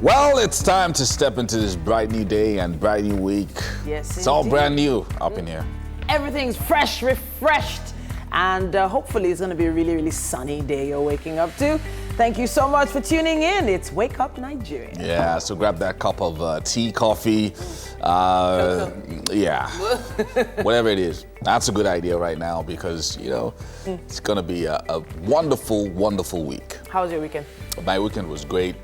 Well, it's time to step into this bright new day and bright new week. Yes, it's all brand new up in here. Everything's fresh, refreshed, and hopefully it's going to be a really, really sunny day you're waking up to. Thank you so much for tuning in. It's Wake Up Nigeria. Yeah, so grab that cup of tea, coffee, yeah, whatever it is. That's a good idea right now because, you know, it's going to be a wonderful, wonderful week. How was your weekend? My weekend was great.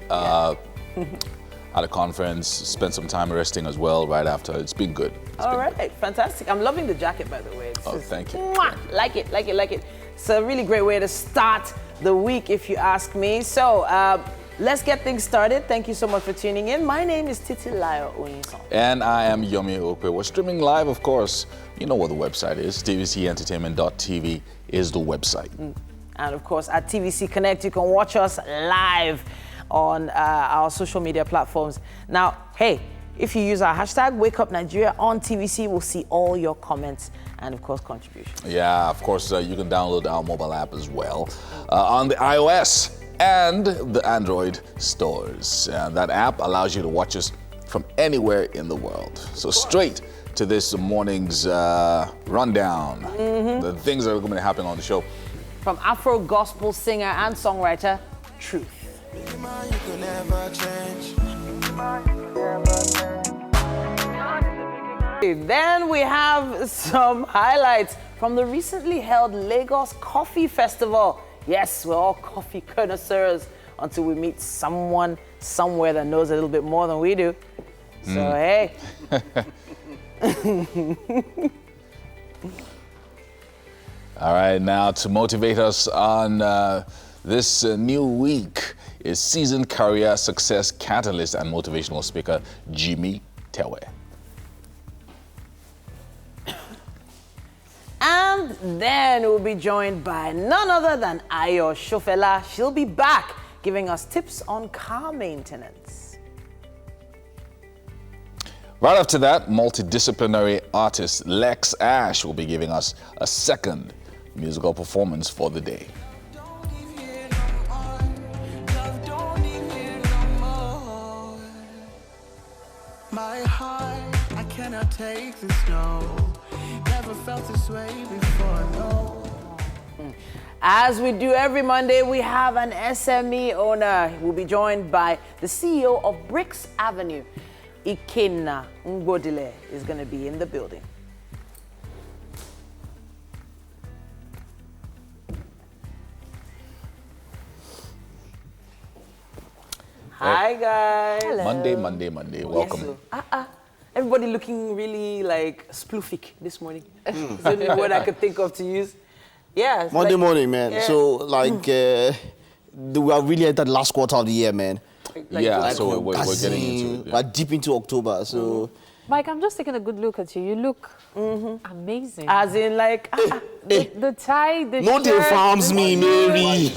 At a conference, spent some time resting as well right after. It's been good. All right, fantastic. I'm loving the jacket, by the way. Thank you. Mwah, like it, like it, like it. It's a really great way to start the week, if you ask me. So let's get things started. Thank you so much for tuning in. My name is Titilayo Onyison. And I am Yomi Okwe. We're streaming live, of course. You know what the website is. tvcentertainment.tv is the website. And of course, at TVC Connect, you can watch us live on our social media platforms. Now, hey, if you use our hashtag Wake Up Nigeria on TVC, we'll see all your comments and, of course, contributions. Yeah, of course, you can download our mobile app as well on the iOS and the Android stores. That app allows you to watch us from anywhere in the world. So straight to this morning's rundown, the things that are going to happen on the show. From Afro gospel singer and songwriter, Truth. Then we have some highlights from the recently held Lagos Coffee Festival. Yes, we're all coffee connoisseurs until we meet someone somewhere that knows a little bit more than we do. So, hey. All right, now to motivate us on this new week is seasoned career success catalyst and motivational speaker Jimmy Tewe. And then we'll be joined by none other than Ayo Shofela. She'll be back giving us tips on car maintenance. Right after that, multidisciplinary artist Lex Ash will be giving us a second musical performance for the day. My heart, I cannot take this, no. Never felt this way before, no. As we do every Monday, we have an SME owner. We'll be joined by the CEO of Bricks Avenue. Ikenna Ngodile is going to be in the building. Hi, guys. Hello. Monday. Welcome. Yes, everybody looking really like sploofik this morning. Is the only word I could think of to use. Yeah. Monday morning, man. Yeah. So, like, we have really entered the last quarter of the year, man. So we're getting into it. We're deep into October, so... Mike, I'm just taking a good look at you. You look amazing. As in, like, the tie, the no, they farms me, Mary.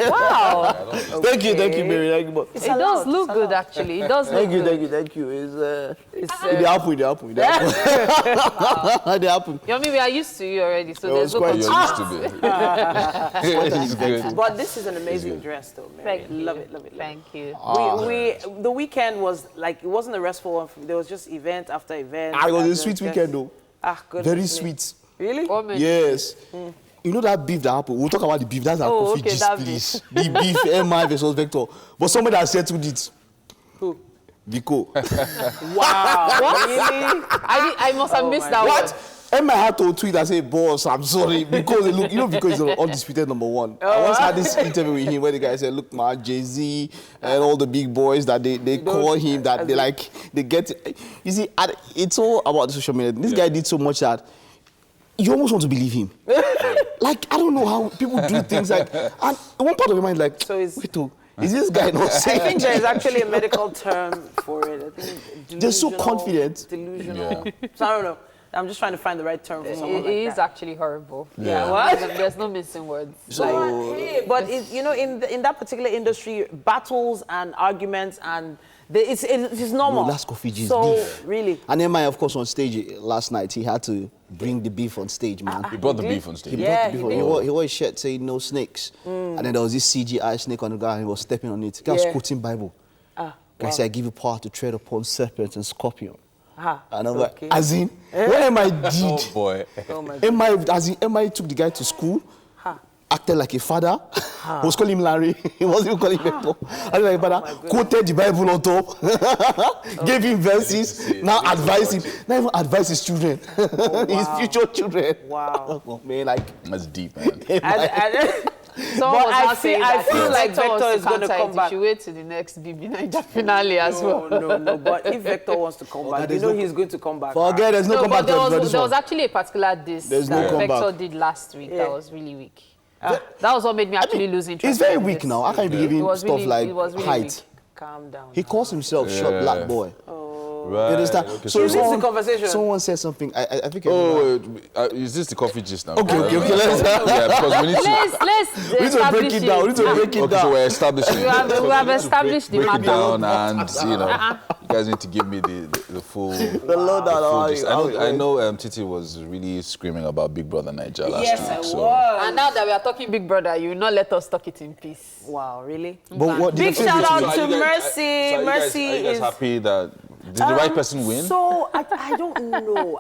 Wow. Thank you, Mary. Thank you. It does look good, actually. It does look good. Thank you. It's the apple. The apple. Yomi, we are used to you already, so there's no quite used to be. It's good. But this is an amazing dress, though, Mary. Thank you. Love it. Thank you. The weekend was like, it wasn't a restful one. There was just event after event. It was a sweet weekend, though. Very sweet. Really? Yes. You know that beef that happened? We'll talk about the beef. That's our coffee gist, please. The beef, MI versus Vector. But somebody has settled it. Who? Vico. Wow. What? Really? I must have missed that what? one. Emma had to tweet and say, boss, I'm sorry. Because, look, you know, because he's the undisputed number one. I once had this interview with him where the guy said, look, man, Jay-Z and all the big boys that they call him, that they get... You see, it's all about the social media. This guy did so much that you almost want to believe him. Like, I don't know how people do things like... And one part of your mind like, so is this guy not saying? I think there is actually a medical term for it. I think they're so confident. Delusional. So I don't know. I'm just trying to find the right term for someone like that. It is actually horrible. Yeah. What? There's no missing words. So, but you know, in that particular industry, battles and arguments and it's normal. No, that's coffee juice. So beef. really. And then, of course, on stage last night, he had to bring the beef on stage, man. He brought the beef on stage. He wore his shirt saying no snakes. And then there was this CGI snake on the ground. He was stepping on it. He was quoting Bible. Guy said, I give you power to tread upon serpents and scorpions. Ah, And I'm okay. like, as in, what MI did? Oh boy. Oh my God. MI took the guy to school, acted like a father, was calling him Larry, he wasn't even calling him Vector. Acted like a father, quoted the Bible on top, gave him verses, now advise him, now even advise his children, his future children. Wow. Oh, man, like, That's deep, man. Someone But was I not saying feel- I that feel if like Vector Vector wants is gonna counter come it, back. You should wait to the next BB Niger finale as well. No. But if Vector wants to come back, you know he's going to come back. forget there's no No, comeback but for this there was one. actually a particular diss There's no that comeback. Vector did last week Yeah. that was really weak. That was what made me actually lose interest. He's very in weak this. now. I can't be It giving was stuff really- like it was really height. weak. Calm down. He calls himself short black boy. Right. You understand? Okay, Is this the conversation? Someone said something. I think. Oh, is this the coffee gist now? Okay, let's. Yeah, because we need to. Let's We need to break it down. We need to break it Okay, so down. we're establishing. We have established the break it matter. down, and you guys need to give me the full. The lowdown. full gist. I know Titi was really screaming about Big Brother Niger last Yes, week. I so. was. And now that we are talking Big Brother, you will not let us talk it in peace. Wow, really? But what Big did shout out So are to you guys- Mercy. so are you guys- Mercy Are you guys is. happy that did the right person win? So I don't know.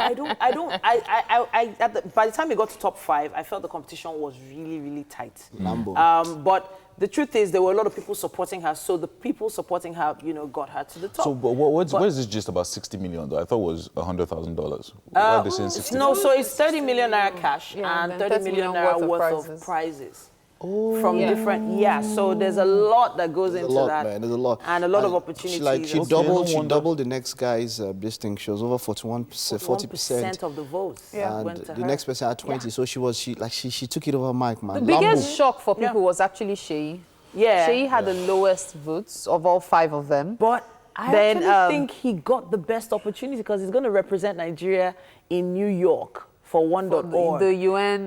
By the time it got to top 5, I felt the competition was really, really tight. Lambo. But the truth is, there were a lot of people supporting her. So the people supporting her, got her to the top. So, but what is this just about 60 million? Though I thought it was $100,000. Why are they saying 60? No, so it's 30 million naira cash Yeah, and and 30 30 million million naira worth worth of of prizes. From different, so there's a lot that goes into There's a lot, that. man. There's a lot. And a lot of opportunities. She Okay, doubled the next guy's this thing. She was over 41%, 40%. of the votes And went to the her. next person had 20. So she took it over Mike, man. The biggest Lambo. shock for people was actually Sheyi. Yeah. Sheyi had the lowest votes of all 5 of them. But I Then, actually think he got the best opportunity because he's going to represent Nigeria in New York for one.org. The UN.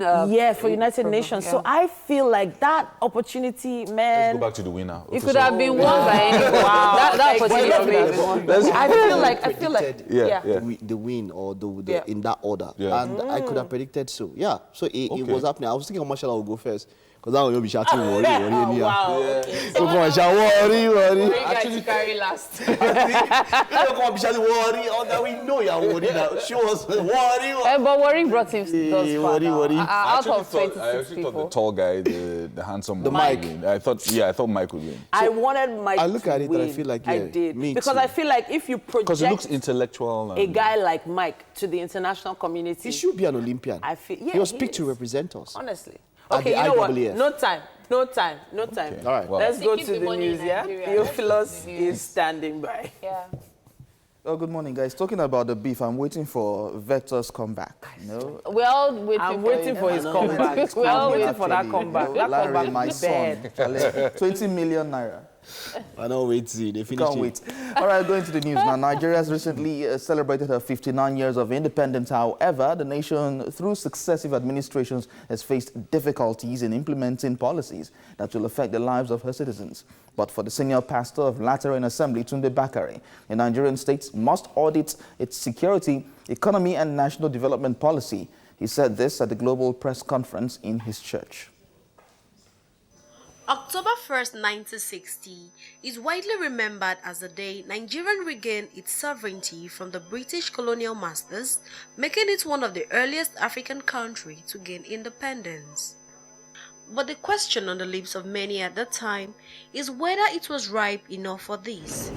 For United Nations. yeah. So I feel like that opportunity, man. Let's go back to the winner. It could have been won by anyone. That opportunity could have been won. I feel like, Yeah. The win or the Yeah. in that order. Yeah. And I could have predicted so. Yeah. So it was happening. I was thinking Marshall will go first. Because I will be shouting worry anyhow. wow, okay. So come on, shout worry. You guys to carry last. You don't come and be shouting worry. Oh, now we know you're worried now. Show us worry. But worrying brought him thus far worry, now. worry. Out of I 26 actually thought people. the tall guy, the handsome one, Mike. would win. I thought Mike would win. I wanted Mike I look to at it and I win. feel like, I yeah, did. me Because too. I feel like if you Because it looks project intellectual. a guy like Mike to the international community, He should be an Olympian. I feel, yeah, he was he picked to is. represent us. honestly. At Okay, the you know what? IAAF. No time. All right. Well, Let's go keep to the the money in news, yeah? Nigeria. Theophilus The news. is standing by. Yeah. Oh, good morning, guys. Talking about the beef, I'm waiting for Vector's comeback. We're all waiting I'm for waiting for his comeback. We're all I'm waiting waiting for that comeback. That Larry, comeback my is son, bad. Chale, 20 million naira. I know, wait, see, they finished Can't wait. All right, going to the news now. Nigeria has recently celebrated her 59 years of independence. However, the nation, through successive administrations, has faced difficulties in implementing policies that will affect the lives of her citizens. But for the senior pastor of Lateran Assembly, Tunde Bakare, the Nigerian state must audit its security, economy, and national development policy. He said this at the Global Press Conference in his church. October 1st, 1960 is widely remembered as the day Nigeria regained its sovereignty from the British colonial masters, making it one of the earliest African countries to gain independence. But the question on the lips of many at that time is whether it was ripe enough for this.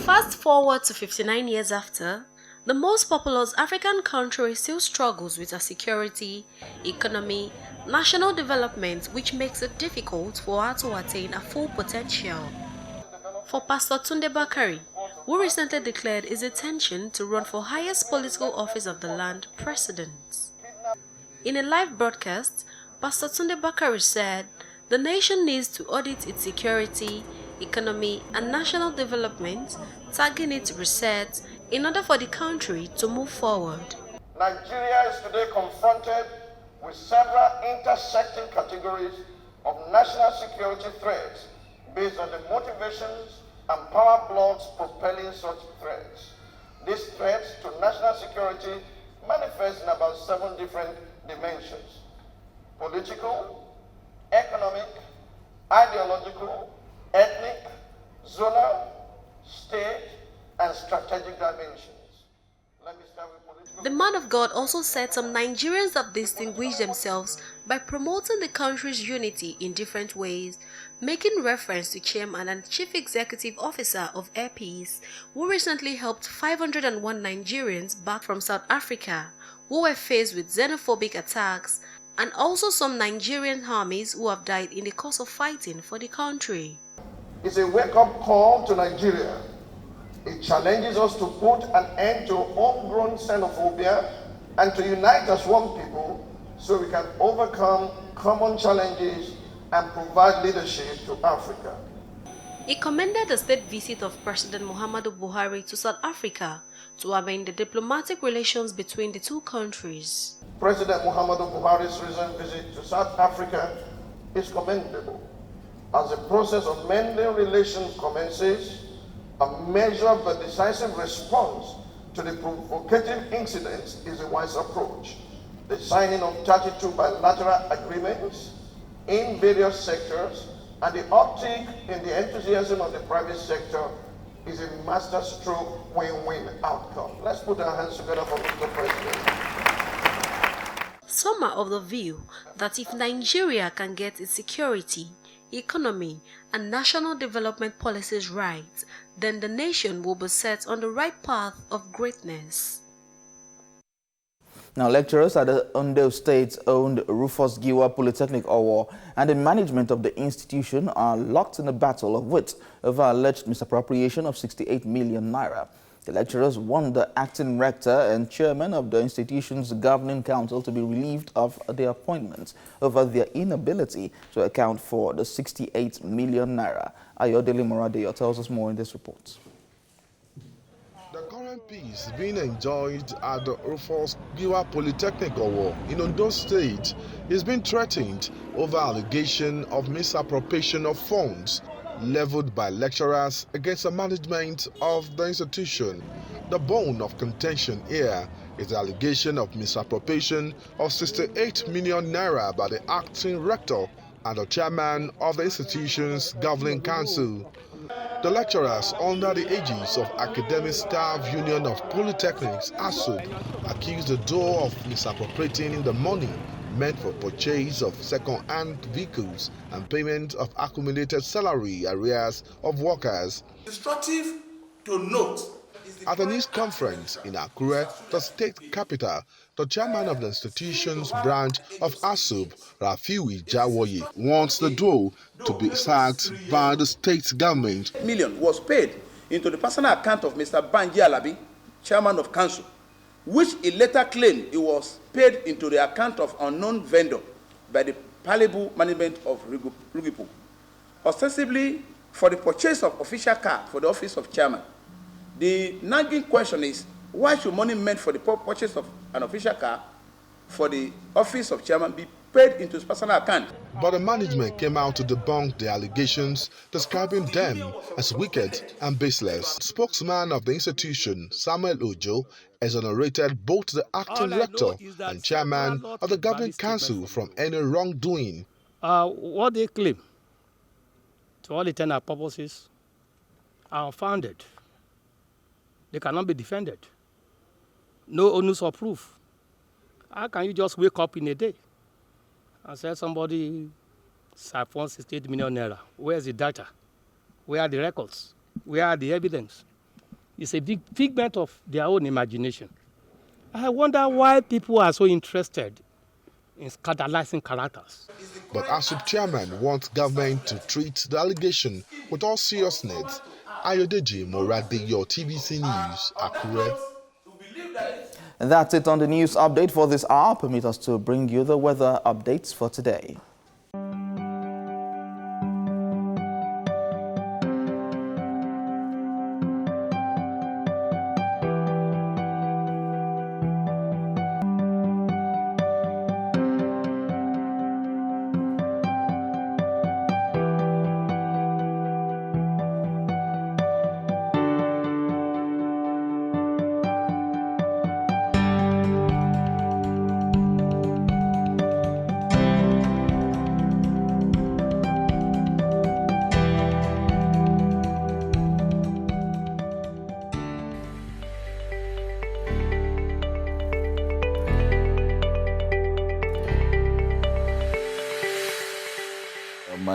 Fast forward to 59 years after, the most populous African country still struggles with her security, economy, national development, which makes it difficult for her to attain her full potential. For Pastor Tunde Bakare, who recently declared his intention to run for highest political office of the land, president. In a live broadcast, Pastor Tunde Bakare said the nation needs to audit its security, economy, and national development, tagging it reset in order for the country to move forward. Nigeria is today confronted with several intersecting categories of national security threats based on the motivations and power blocks propelling such threats. These threats to national security manifest in about 7 different dimensions: political, economic, ideological, ethnic, zonal, state, and strategic dimensions. Let me start with political. The man of God also said some Nigerians have distinguished themselves by promoting the country's unity in different ways, making reference to Chairman and Chief Executive Officer of Air Peace, who recently helped 501 Nigerians back from South Africa who were faced with xenophobic attacks, and also some Nigerian armies who have died in the course of fighting for the country. It's a wake-up call to Nigeria. It challenges us to put an end to homegrown xenophobia and to unite as one people so we can overcome common challenges and provide leadership to Africa. He commended the state visit of President Muhammadu Buhari to South Africa to amend the diplomatic relations between the two countries. President Muhammadu Buhari's recent visit to South Africa is commendable. As the process of mending relations commences, a measured but decisive response to the provocative incidents is a wise approach. The signing of 32 bilateral agreements in various sectors and the uptick in the enthusiasm of the private sector is a masterstroke win-win outcome. Let's put our hands together for Mr. President. Some are of the view that if Nigeria can get its security, economy, and national development policies right, then the nation will be set on the right path of greatness. Now, lecturers at the Ondo State-owned Rufus Giwa Polytechnic Owo and the management of the institution are locked in a battle of wits over alleged misappropriation of 68 million naira. The lecturers want the acting rector and chairman of the institution's governing council to be relieved of their appointments over their inability to account for the 68 million naira. Ayodele Moradeyo tells us more in this report. The current peace being enjoyed at the Rufus Giwa Polytechnic Owo in Ondo State is being threatened over allegation of misappropriation of funds leveled by lecturers against the management of the institution. The bone of contention here is the allegation of misappropriation of 68 million naira by the acting rector and the chairman of the institution's governing council. The lecturers under the aegis of Academic Staff Union of Polytechnics, ASUB, accused the door of misappropriating the money meant for purchase of second-hand vehicles and payment of accumulated salary arrears of workers. Instructive to note. At a news conference in Akure, the state capital, the chairman of the institution's branch of ASUB, Rafiu Jawoye, wants the duo to be sacked by the state government. Million was paid into the personal account of Mr. Banji Alabi, chairman of council, which he later claimed it was paid into the account of unknown vendor by the palliable management of Rugipo, ostensibly for the purchase of official car for the office of chairman. The nagging question is, why should money meant for the purchase of an official car for the office of chairman be paid into his personal account? But the management came out to debunk the allegations, describing them as wicked and baseless. Spokesman of the institution, Samuel Ojo, exonerated both the acting rector and chairman of the governing council from any wrongdoing. What they claim, to all intents and purposes, are unfounded. They cannot be defended. No onus of proof. How can you just wake up in a day and say somebody siphoned 68 million naira? Where's the data? Where are the records? Where are the evidence? It's a big figment of their own imagination. I wonder why people are so interested in scandalizing characters. But ASUB chairman wants government to treat the allegation with all seriousness. Ayodeji Moradeyo, TVC News, Akure. And that's it on the news update for this hour. Permit us to bring you the weather updates for today.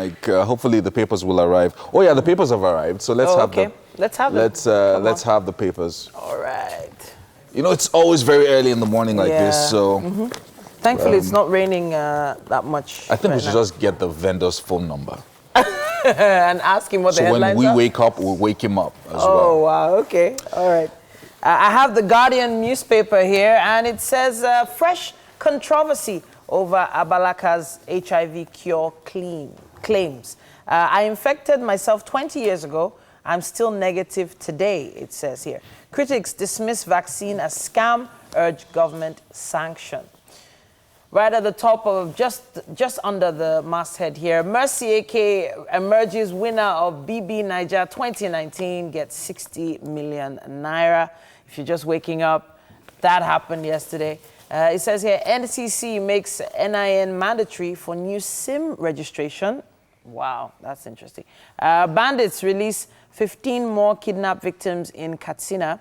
like, hopefully the papers will arrive. Oh yeah, the papers have arrived. So let's have them. Let's have them. Let's have the papers. All right. You know, it's always very early in the morning like this, so. Thankfully, it's not raining that much. I think we should just get the vendor's phone number. And ask him what the headlines are. So when we wake up, we'll wake him up as well. Oh, wow. Okay. All right. I have the Guardian newspaper here, and it says fresh controversy over Abalaka's HIV cure claims. I infected myself 20 years ago. I'm still negative today, it says here. Critics dismiss vaccine as scam, urge government sanction. Right at the top of, just under the masthead here, Mercy AK emerges winner of BB Niger 2019, gets 60 million naira. If you're just waking up, that happened yesterday. It says here, NCC makes NIN mandatory for new SIM registration. Wow, that's interesting. Bandits release 15 more kidnapped victims in Katsina.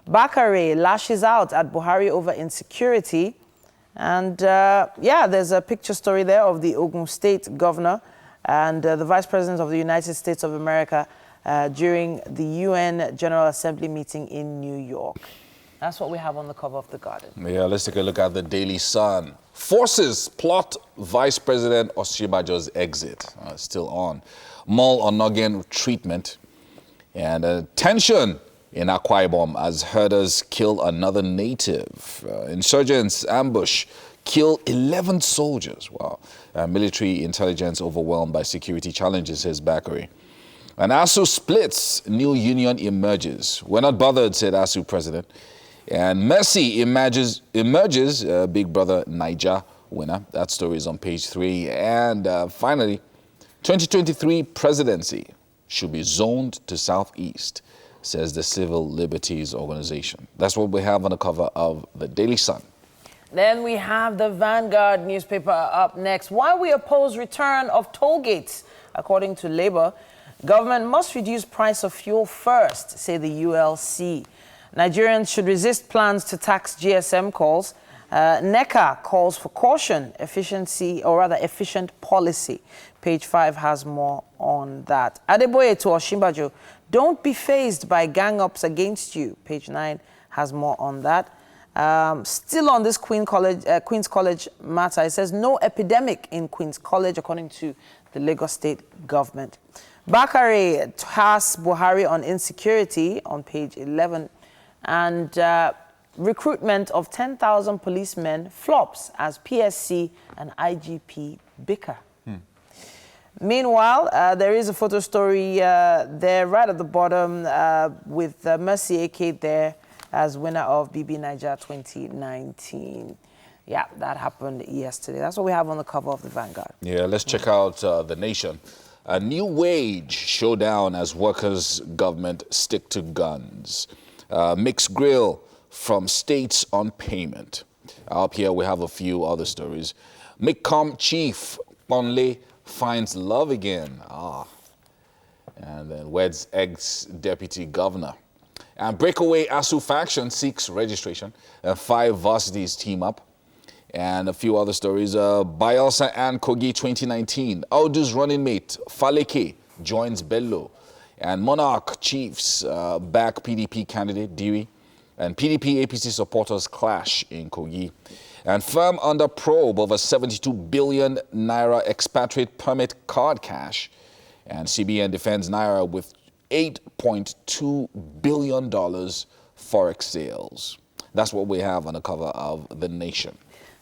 Bakare lashes out at Buhari over insecurity. And yeah, there's a picture story there of the Ogun State governor and the Vice President of the United States of America during the UN General Assembly meeting in New York. That's what we have on the cover of The Guardian. Yeah, let's take a look at the Daily Sun. Forces plot Vice President Osinbajo's exit. Still on. Mall Onogen treatment. And tension in Akwa Ibom as herders kill another native. Insurgents ambush, kill 11 soldiers. Wow. Military intelligence overwhelmed by security challenges, says Bakare. And ASU splits, new union emerges. We're not bothered, said ASU president. And Mercy emerges Big Brother Niger winner. That story is on page 3. And finally, 2023 presidency should be zoned to Southeast, says the Civil Liberties Organization. That's what we have on the cover of the Daily Sun. Then we have the Vanguard newspaper up next. Why we oppose return of toll gates. According to Labour, government must reduce price of fuel first, say the ULC. Nigerians should resist plans to tax GSM calls. NECA calls for caution, efficient policy. Page 5 has more on that. Adeboye to Osinbajo, don't be fazed by gang-ups against you. Page 9 has more on that. Still on this Queen's College matter, it says no epidemic in Queen's College, according to the Lagos State government. Bakare tasks Buhari on insecurity on page 11. And recruitment of 10,000 policemen flops as PSC and IGP bicker. Meanwhile, there is a photo story there right at the bottom with Mercy AK there as winner of BB Niger 2019. Yeah, that happened yesterday. That's what we have on the cover of the Vanguard. Yeah, let's check out The Nation. A new wage showdown as workers' government stick to guns. Mixed grill from states on payment. Up here we have a few other stories. MicCom chief Ponnle finds love again. And then Weds ex-deputy governor. And breakaway ASU faction seeks registration. 5 varsities team up. And a few other stories. Bayelsa and Kogi 2019. Audu's running mate Faleke joins Bello. And Monarch chiefs back PDP candidate Diri. And PDP APC supporters clash in Kogi. And firm under probe over 72 billion naira expatriate permit card cash. And CBN defends naira with $8.2 billion forex sales. That's what we have on the cover of The Nation.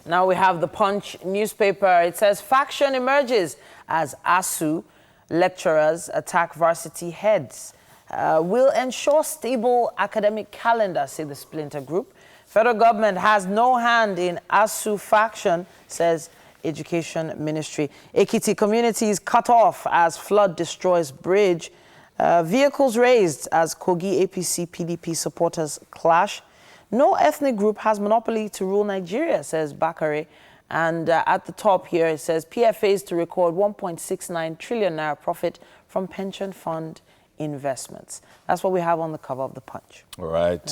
Now we have the Punch newspaper. It says faction emerges as ASU lecturers attack varsity heads. Will ensure stable academic calendar, say the splinter group. Federal government has no hand in ASU faction, says Education Ministry. Ekiti communities cut off as flood destroys bridge. Vehicles raised as Kogi APC PDP supporters clash. No ethnic group has monopoly to rule Nigeria, says Bakare. And at the top here, it says PFAs to record 1.69 trillion naira profit from pension fund investments. That's what we have on the cover of the Punch. All right.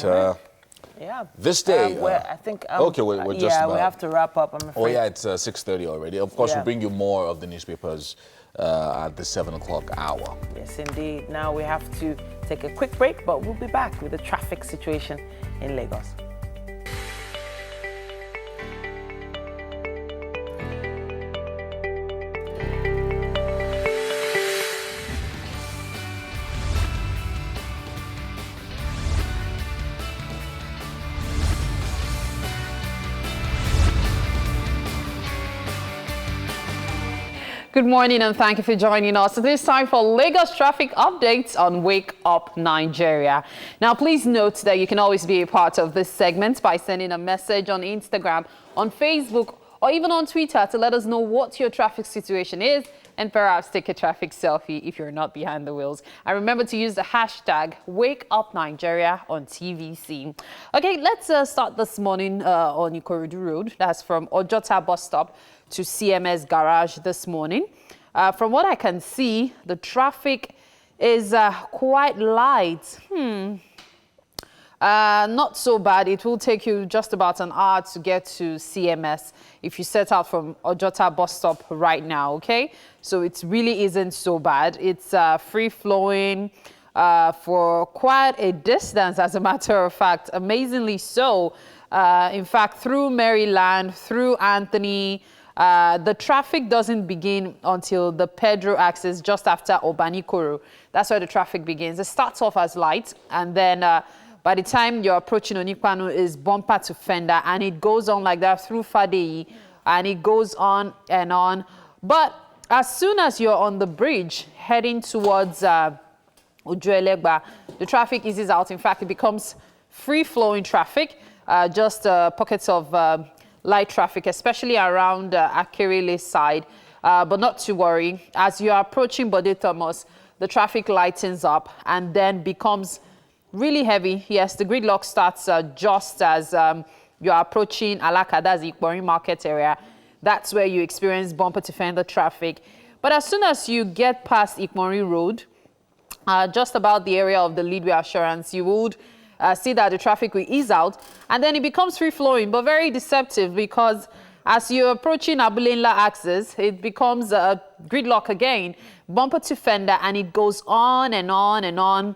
Yeah. This day. I think. Okay, we're just yeah, about. we have to wrap up. I'm afraid. Oh yeah, it's 6:30 already. Of course, Yeah. we'll bring you more of the newspapers at the 7 o'clock hour. Yes, indeed. Now we have to take a quick break, but we'll be back with the traffic situation in Lagos. Good morning and thank you for joining us. It is time for Lagos traffic updates on Wake Up Nigeria. Now, please note that you can always be a part of this segment by sending a message on Instagram, on Facebook, or even on Twitter to let us know what your traffic situation is and perhaps take a traffic selfie if you're not behind the wheels. And remember to use the hashtag WakeUpNigeria on TVC. Okay, let's start this morning on Ikorodu Road. That's from Ojota bus stop to CMS Garage this morning. From what I can see, the traffic is quite light. Not so bad. It will take you just about an hour to get to CMS if you set out from Ojota bus stop right now, okay? So it really isn't so bad. It's free-flowing for quite a distance, as a matter of fact, amazingly so. In fact, through Maryland, through Anthony, the traffic doesn't begin until the Pedro axis just after Obanikoro. That's where the traffic begins. It starts off as light, and then by the time you're approaching Onikwanu is bumper to fender, and it goes on like that through Fadeyi, and it goes on and on. But as soon as you're on the bridge heading towards Ujuelegba, the traffic eases out. In fact, it becomes free-flowing traffic, just pockets of light traffic, especially around Akerele side. But not to worry. As you are approaching Bode Thomas, the traffic lightens up and then becomes really heavy. Yes, the gridlock starts just as you are approaching Alaka, that's the Ikbori market area. That's where you experience bumper to fender traffic. But as soon as you get past Ikmori Road, just about the area of the Leadway Assurance, you would see that the traffic will ease out, and then it becomes free-flowing, but very deceptive, because as you're approaching Abulenla axis, it becomes a gridlock again, bumper to fender, and it goes on and on and on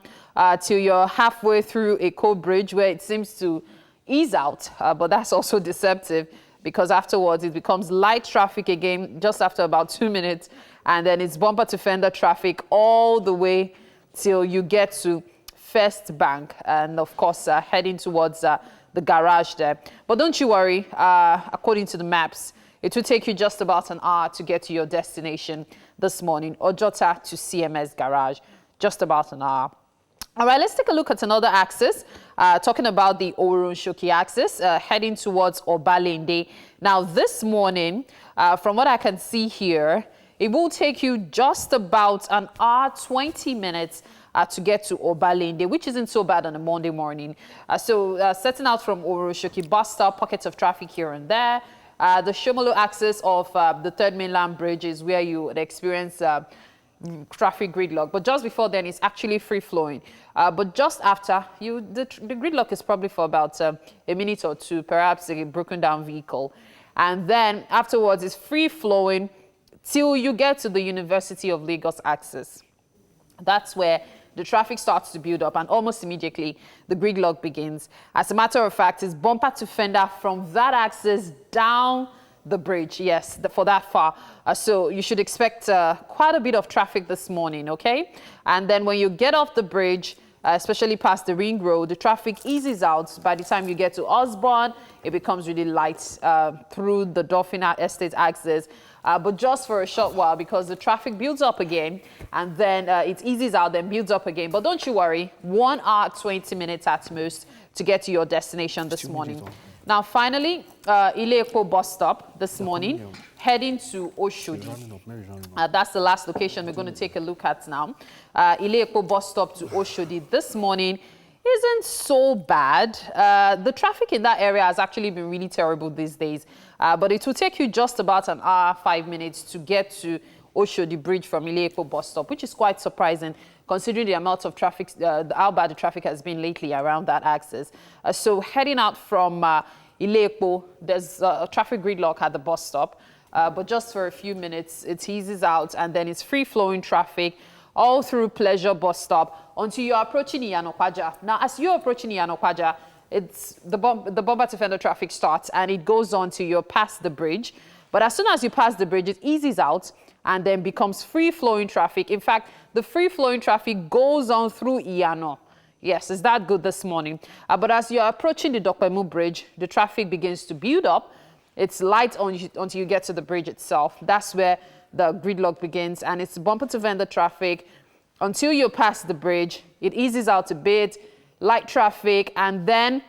till you're halfway through a Eko Bridge, where it seems to ease out, but that's also deceptive, because afterwards it becomes light traffic again just after about 2 minutes, and then it's bumper to fender traffic all the way till you get to First Bank, and of course heading towards the garage there. But don't you worry, according to the maps, it will take you just about an hour to get to your destination this morning. Ojota to CMS Garage, just about an hour. All right, let's take a look at another axis, talking about the Orun-Shoki axis, heading towards Obalende. Now, this morning, from what I can see here, it will take you just about an hour, 20 minutes to get to Obalende, which isn't so bad on a Monday morning. So setting out from Orun-Shoki bus stop, pockets of traffic here and there. The Shomolu axis of the Third Mainland Bridge is where you would experience traffic gridlock, but just before then it's actually free-flowing. But just after, the gridlock is probably for about a minute or two, perhaps a broken down vehicle. And then afterwards it's free-flowing till you get to the University of Lagos axis. That's where the traffic starts to build up, and almost immediately the gridlock begins. As a matter of fact, it's bumper to fender from that axis down the bridge, yes, for that far. So you should expect quite a bit of traffic this morning, okay? And then when you get off the bridge, especially past the ring road, the traffic eases out. By the time you get to Osborne, it becomes really light through the Dolphin Estate axis. But just for a short while, because the traffic builds up again, and then it eases out, then builds up again. But don't you worry, 1 hour, 20 minutes at most to get to your destination this morning. Now, finally, Ile-Epo bus stop this morning, heading to Oshodi. That's the last location we're going to take a look at now. Ile-Epo bus stop to Oshodi this morning isn't so bad. The traffic in that area has actually been really terrible these days. But it will take you just about an hour, 5 minutes to get to Oshodi Bridge from Ile-Epo bus stop, which is quite surprising considering the amount of traffic, how bad the traffic has been lately around that axis. So heading out from Ile-Epo, there's a traffic gridlock at the bus stop, but just for a few minutes, it eases out, and then it's free-flowing traffic all through Pleasure bus stop until you're approaching Iyanokwaja. Now, as you're approaching Iyanokwaja, it's the bumper to fender traffic starts, and it goes on till you're past the bridge. But as soon as you pass the bridge, it eases out and then becomes free-flowing traffic. In fact, the free-flowing traffic goes on through Iyano. Yes, is that good this morning? But as you're approaching the Dokpemu Bridge, the traffic begins to build up. It's light until you get to the bridge itself. That's where the gridlock begins, and it's bumper to fender traffic until you pass the bridge. It eases out a bit, light traffic, and then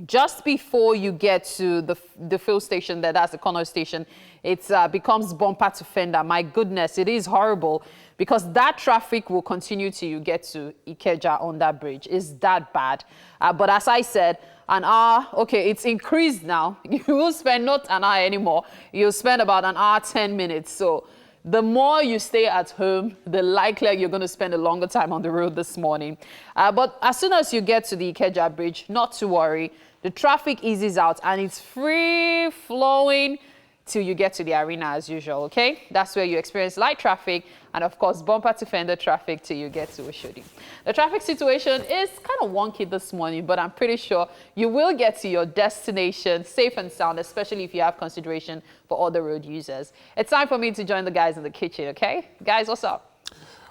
just before you get to the fuel station, that's the corner station, it becomes bumper to fender. My goodness, it is horrible, because that traffic will continue till you get to Ikeja on that bridge. It's that bad. But as I said, an hour, okay, it's increased now. You will spend not an hour anymore. You'll spend about an hour, 10 minutes. So the more you stay at home, the likelier you're going to spend a longer time on the road this morning. But as soon as you get to the Ikeja Bridge, not to worry, the traffic eases out and it's free-flowing till you get to the arena as usual, okay? That's where you experience light traffic and, of course, bumper to fender traffic till you get to Oshodi. The traffic situation is kind of wonky this morning, but I'm pretty sure you will get to your destination safe and sound, especially if you have consideration for other road users. It's time for me to join the guys in the kitchen, okay? Guys, what's up?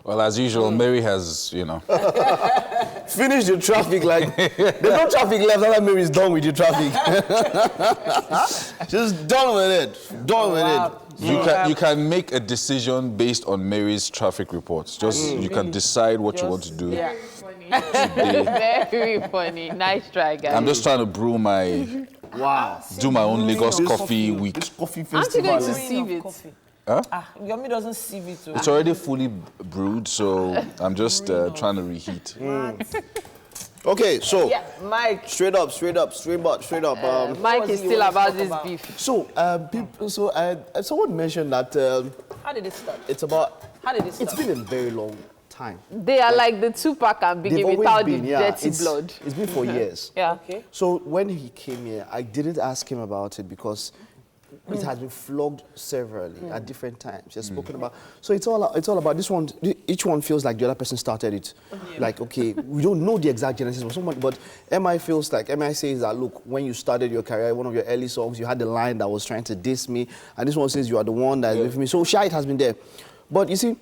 Well, as usual, Mary has, Finish the traffic like there's no traffic left. Now that Mary's done with the traffic. Just done with it. Done with it. You can make a decision based on Mary's traffic reports. You can decide what you want to do. Yeah. Very funny. Nice try, guys. I'm just trying to brew my do my own Lagos coffee week. This coffee Aren't you festival. going to sieve it? Huh? Yomi doesn't sieve it. It's already fully brewed, so I'm just trying to reheat. Okay, so Yeah, Mike. straight up. Mike is still about this beef. So someone mentioned that How did it start? it's about. How did it start? It's been a very long time. They are like the Tupac and They've Biggie always without been, the yeah. dirty blood. It's been for years. Yeah. Okay. So when he came here, I didn't ask him about it because it has been flogged severally at different times. Just spoken about. So it's all about this one. Each one feels like the other person started it. Like, okay, we don't know the exact genesis of someone, but MI says that, look, when you started your career, one of your early songs, you had the line that was trying to diss me, and this one says you are the one that is with me. So Shahid has been there. But you see,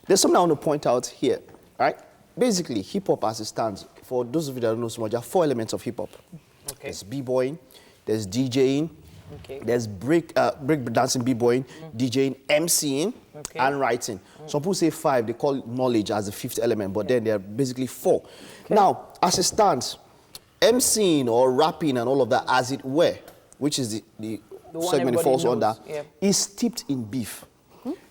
there's something I want to point out here, right? Basically, hip-hop as it stands, for those of you that don't know so much, there are 4 elements of hip-hop. Okay. There's b-boying, there's DJing, Okay. there's break dancing, b-boying, DJing, MCing, and writing. Some people say 5, they call knowledge as the 5th element, but then there are basically 4. Now, as it stands, MCing or rapping and all of that, as it were, which is the segment it falls under, is steeped in beef.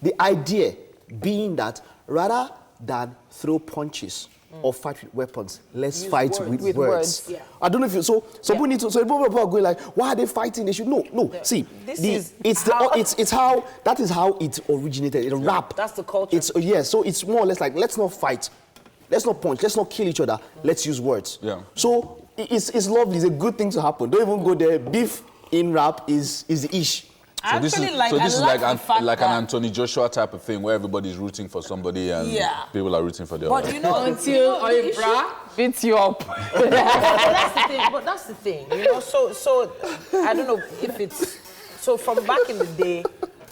The idea being that rather than throw punches or fight with weapons, let's fight with words. Yeah. I don't know if you, so some people need to, so people are going like, why are they fighting? They should, no. See, that is how it originated, in rap. That's the culture. So it's more or less like, let's not fight, let's not punch, let's not kill each other, let's use words. Yeah. So it's lovely, it's a good thing to happen. Don't even go there, beef in rap is the ish. So this is like an Anthony Joshua type of thing where everybody's rooting for somebody and people are rooting for the other. But you know, Until Oibra beats you up. that's the thing. You know, so I don't know if it's so from back in the day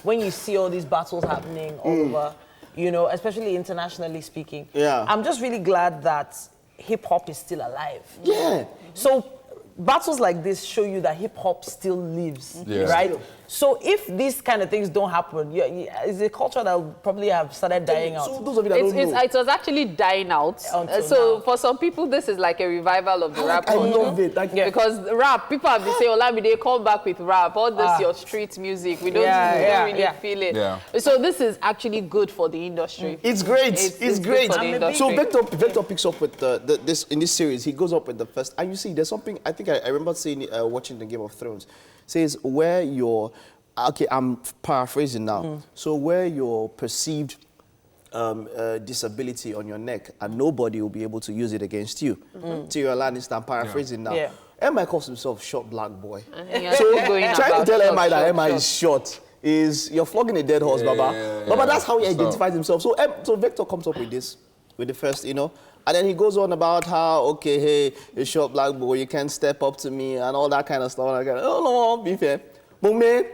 when you see all these battles happening all over, you know, especially internationally speaking. Yeah. I'm just really glad that hip hop is still alive. Yeah. So battles like this show you that hip hop still lives, Yeah. right? So if these kind of things don't happen, it's a culture that will probably have started dying out. So those of you that don't know. It was actually dying out. Until So now. for some people, this is like a revival of the rap I culture. love it. Like, Because rap, people have been saying, Olamide, come back with rap. All this your street music. We don't really feel it. Yeah. So this is actually good for the industry. It's great. It's good great. for the industry. So Vector picks up with this in this series. He goes up with the first, and you see, there's something. I think I remember seeing watching the Game of Thrones. Says where your I'm paraphrasing now. So where your perceived disability on your neck, and nobody will be able to use it against you. Tyrion Lannister, I'm paraphrasing now. MI calls himself short black boy. So trying to tell MI that MI is short is you're flogging a dead horse, Baba. Baba, that's how he identifies himself. So Vector comes up with this, with the first, you know, and then he goes on about how, okay, hey, you're short black boy, you can't step up to me and all that kind of stuff. And I go, oh no, be fair. But man,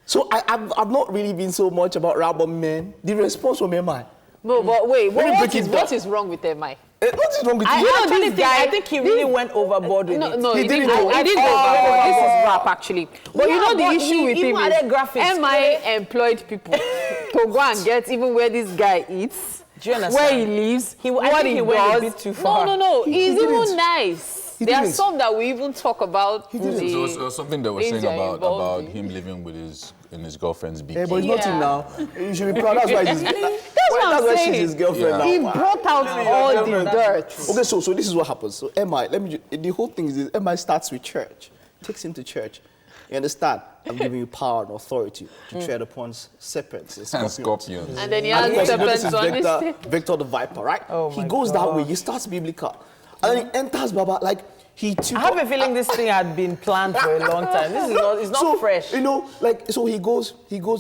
so I've not really been so much about rap, but man, the response from MI. No, but wait, what is wrong with MI? What is wrong with you? I think he really went overboard with it. No, he didn't go overboard. This is rap, actually. But you know the issue with him is MI employed people to go and get even where this guy eats. Do you understand? Where he lives, what he went a bit too far. No. He's even nice. There are some that we even talk about. There was something that was saying about him living with his girlfriend's bikini. Yeah, but it's not him now. You should be proud. That's why she's his girlfriend now. He brought out all the dirt. Okay, so this is what happens. So the whole thing is MI starts with church, takes him to church. You understand? I'm giving you power and authority to tread upon serpents and scorpions. And then he has serpents on his Victor the Viper, right? He goes that way. He starts biblical. And then he enters Baba, like, I have a feeling this thing had been planned for a long time. It's not fresh. You know, like, so he goes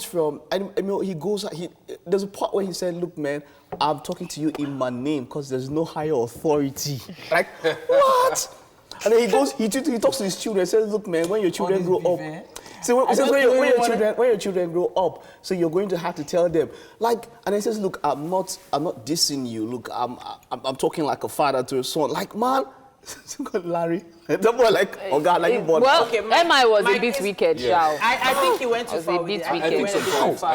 from, there's a part where he said, look, man, I'm talking to you in my name because there's no higher authority. Like, what? And then he talks to his children and says, look, man, when your children grow up, when your children grow up, so you're going to have to tell them, like, and he says, look, I'm not dissing you. Look, I'm talking like a father to a son. Like, man, Larry, that boy, like, oh God, like you born. Well, okay, MI was a bit wicked, Shao. I think he went too far. A bit wicked.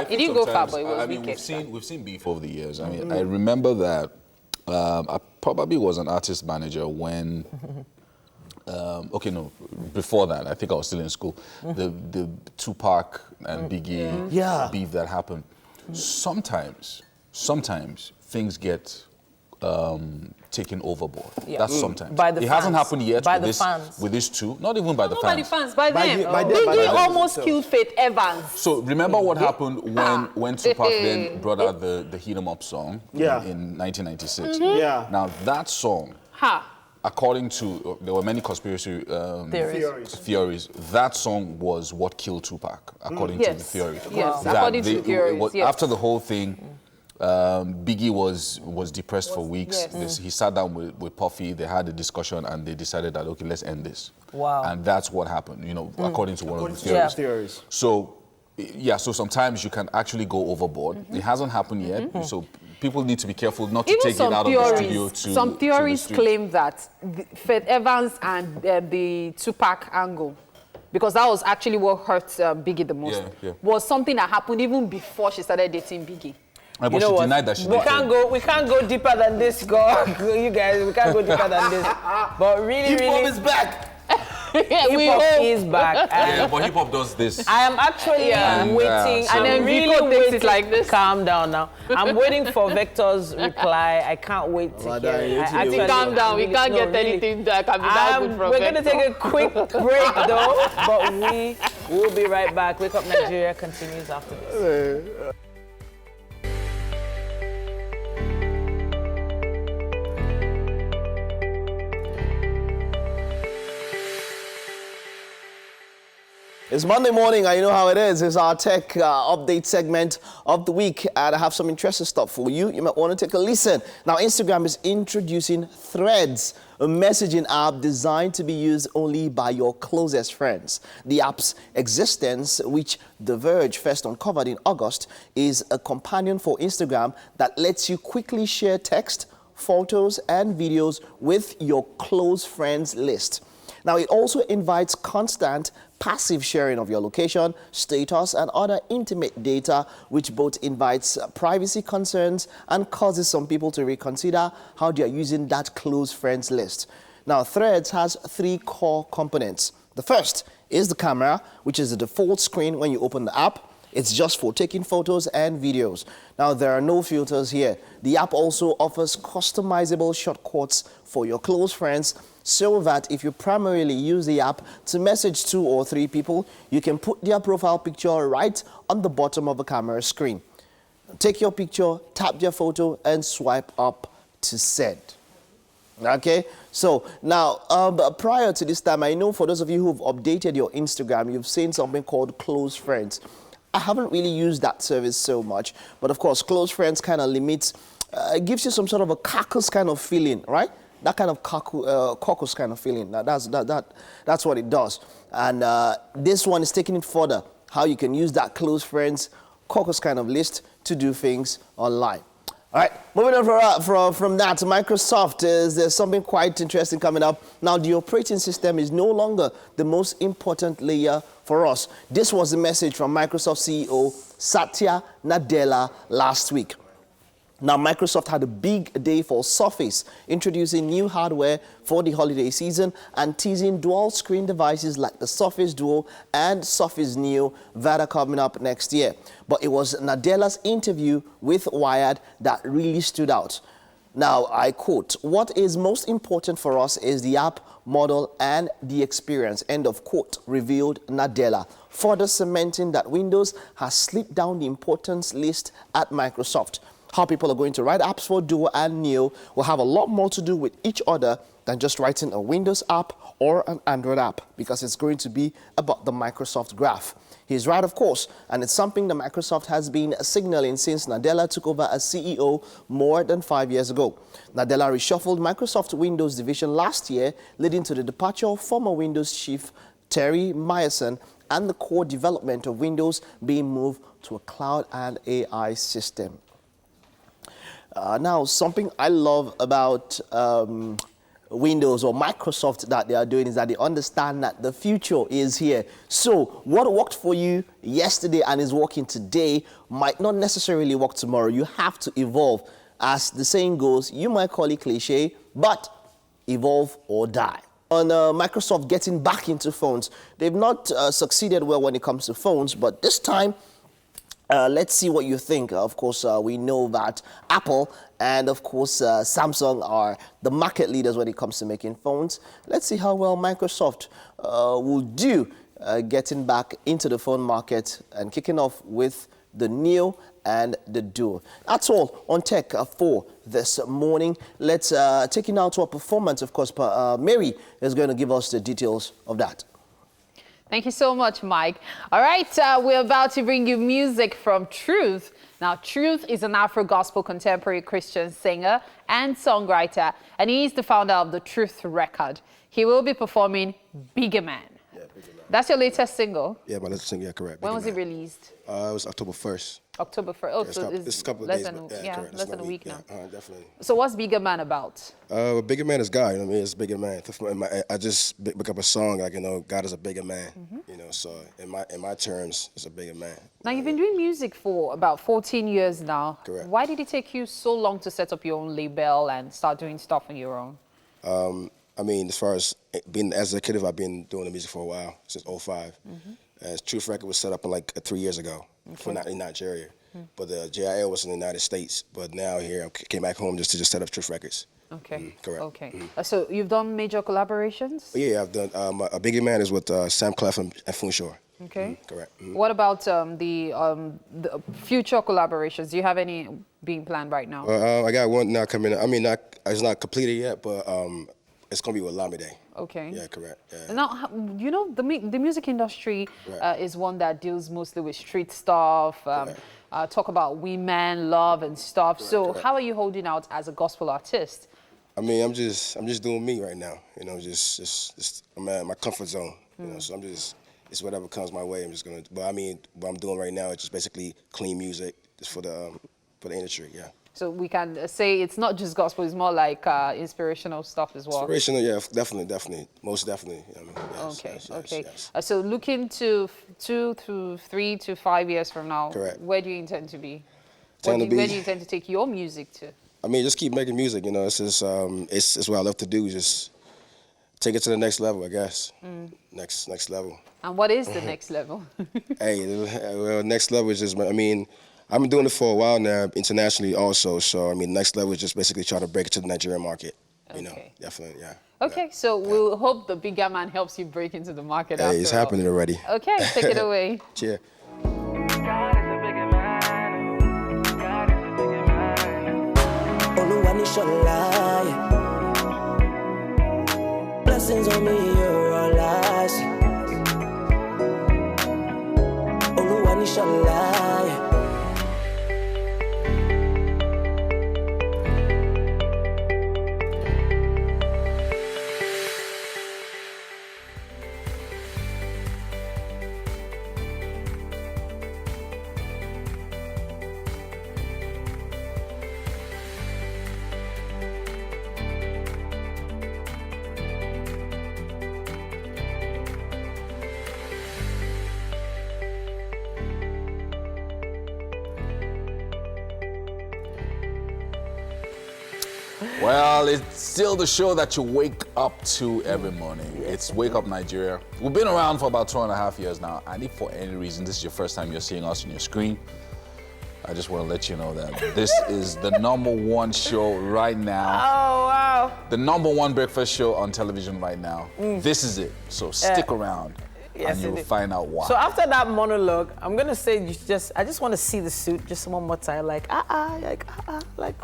He didn't go far, but it was wicked. We've seen beef over the years. I mean, I remember that I probably was an artist manager when. Before that, I think I was still in school. The Tupac and Biggie beef that happened. Sometimes things get taken overboard. That's sometimes. By the fans. Hasn't happened yet with these two. Not even by the fans. By them. Biggie almost killed Faith Evans. So remember what happened when Tupac then brought out the Heat 'Em Up song in 1996. Now that song. According to, there were many conspiracy theories. That song was what killed Tupac, according to the theory. Yes, according to the theories. After the whole thing, Biggie was depressed for weeks. He sat down with Puffy, they had a discussion, and they decided that, okay, let's end this. Wow. And that's what happened, you know, according to one of the theories. So sometimes you can actually go overboard. It hasn't happened yet, so people need to be careful not to take it out of the studio to some theories claim that Faith Evans and the Tupac angle, because that was actually what hurt Biggie the most, was something that happened even before she started dating Biggie. But she denied that she did. We can't go deeper than this, girl. You guys, we can't go deeper than this. But really, hip-hop is back. Hip-hop is back. But hip-hop does this. I am actually waiting. And then really waiting. It like this. Calm down now. I'm waiting for Victor's reply. I can't wait to hear it. I think calm down. We can't get anything that can be that good from We're going to take a quick break, though. But we will be right back. Wake Up Nigeria continues after this. It's Monday morning, and you know how it is. It's our tech update segment of the week, and I have some interesting stuff for you. You might want to take a listen. Now, Instagram is introducing Threads, a messaging app designed to be used only by your closest friends. The app's existence, which The Verge first uncovered in August, is a companion for Instagram that lets you quickly share text, photos, and videos with your close friends list. Now, it also invites constant passive sharing of your location, status, and other intimate data, which both invites privacy concerns and causes some people to reconsider how they are using that close friends list. Now, Threads has 3 core components. The first is the camera, which is the default screen when you open the app. It's just for taking photos and videos. Now, there are no filters here. The app also offers customizable shortcuts for your close friends, so that if you primarily use the app to message 2 or 3 people, you can put their profile picture right on the bottom of the camera screen. take your picture, tap your photo, and swipe up to send. Okay, so now prior to this time, I know for those of you who've updated your Instagram, you've seen something called Close Friends. I haven't really used that service so much, but of course, Close Friends kind of limits, it gives you some sort of a caucus kind of feeling, right? That kind of caucus kind of feeling. That's what it does. And this one is taking it further, how you can use that Close Friends caucus kind of list to do things online. All right, moving on from that, Microsoft, there's something quite interesting coming up. Now, the operating system is no longer the most important layer for us. This was the message from Microsoft CEO Satya Nadella last week. Now, Microsoft had a big day for Surface, introducing new hardware for the holiday season and teasing dual-screen devices like the Surface Duo and Surface Neo that are coming up next year. But it was Nadella's interview with Wired that really stood out. Now, I quote, "What is most important for us is the app, model, and the experience," end of quote, revealed Nadella, further cementing that Windows has slipped down the importance list at Microsoft. How people are going to write apps for Duo and Neo will have a lot more to do with each other than just writing a Windows app or an Android app, because it's going to be about the Microsoft graph. He's right, of course, and it's something that Microsoft has been signaling since Nadella took over as CEO more than 5 years ago. Nadella reshuffled Microsoft Windows division last year, leading to the departure of former Windows chief Terry Myerson and the core development of Windows being moved to a cloud and AI system. Now, something I love about Windows or Microsoft that they are doing is that they understand that the future is here. So what worked for you yesterday and is working today might not necessarily work tomorrow. You have to evolve. As the saying goes, you might call it cliche, but evolve or die. On Microsoft getting back into phones, they've not succeeded well when it comes to phones, but this time, let's see what you think. Of course, we know that Apple and, of course, Samsung are the market leaders when it comes to making phones. Let's see how well Microsoft will do getting back into the phone market and kicking off with the Neo and the Duo. That's all on Tech for this morning. Let's take it now to our performance. Of course, Mary is going to give us the details of that. Thank you so much, Mike. All right, we're about to bring you music from Truth. Now, Truth is an Afro-gospel contemporary Christian singer and songwriter, and he is the founder of the Truth record. He will be performing Bigger Man. Yeah, Bigger Man. That's your latest single? Yeah, my latest single, yeah, correct. When was it released? It was October 1st. October 1st. Oh, yeah, so it's a couple of days, less than a week now. Yeah, definitely. So what's Bigger Man about? Bigger Man is God. You know what I mean? It's Bigger Man. I just pick up a song like, you know, God is a bigger man. You know, so in my terms, it's a bigger man. Now you've been doing music for about 14 years now. Correct. Why did it take you so long to set up your own label and start doing stuff on your own? I mean, as far as being as a kid, I've been doing the music for a while, since 05. Truth Record was set up like 3 years ago in Nigeria. But the JIL was in the United States. But now here, I came back home just to set up Truth Records. Okay. Correct. Okay. So you've done major collaborations? Yeah, I've done. A Bigger Man is with Sam Clef and Funshore. Okay. Correct. What about the future collaborations? Do you have any being planned right now? I got one now coming. I mean, it's not completed yet, but it's gonna be with Lamide. Okay. Yeah, correct. Yeah. Now, you know, the music industry is one that deals mostly with street stuff. Talk about women, love, and stuff. So, how are you holding out as a gospel artist? I mean, I'm just doing me right now. You know, just I'm at my comfort zone. You know, so I'm just it's whatever comes my way. I'm just gonna. But I mean, what I'm doing right now is just basically clean music, just for the industry. Yeah. So we can say it's not just gospel; it's more like inspirational stuff as well. Inspirational, yeah, definitely, most definitely. You know what I mean? Yes, okay. So looking to 2 to 3 to 5 years from now, correct. Where do you intend to be? Where do you intend to take your music to? I mean, just keep making music. You know, it's just it's what I love to do. Just take it to the next level, I guess. Next level. And what is the next level? Well, next level is just. I mean, I've been doing it for a while now, internationally also. So, I mean, next level is just basically trying to break it to the Nigerian market. You know, definitely, yeah. Okay, so we'll hope the Bigger Man helps you break into the market. Hey, it's happening already. Okay, take it away. Cheers. God is a bigger man. Inshallah, yeah. Blessings on me, you're all I see. Oluwa inshallah, yeah. Well, it's still the show that you wake up to every morning. It's Wake Up Nigeria. We've been around for about 2.5 years now, and if for any reason this is your first time you're seeing us on your screen, I just want to let you know that this is the #1 show right now. Oh, wow. The #1 breakfast show on television right now. This is it. So stick around. Yes, and you'll find out why. So after that monologue, I'm gonna say I just want to see the suit just one more time. Like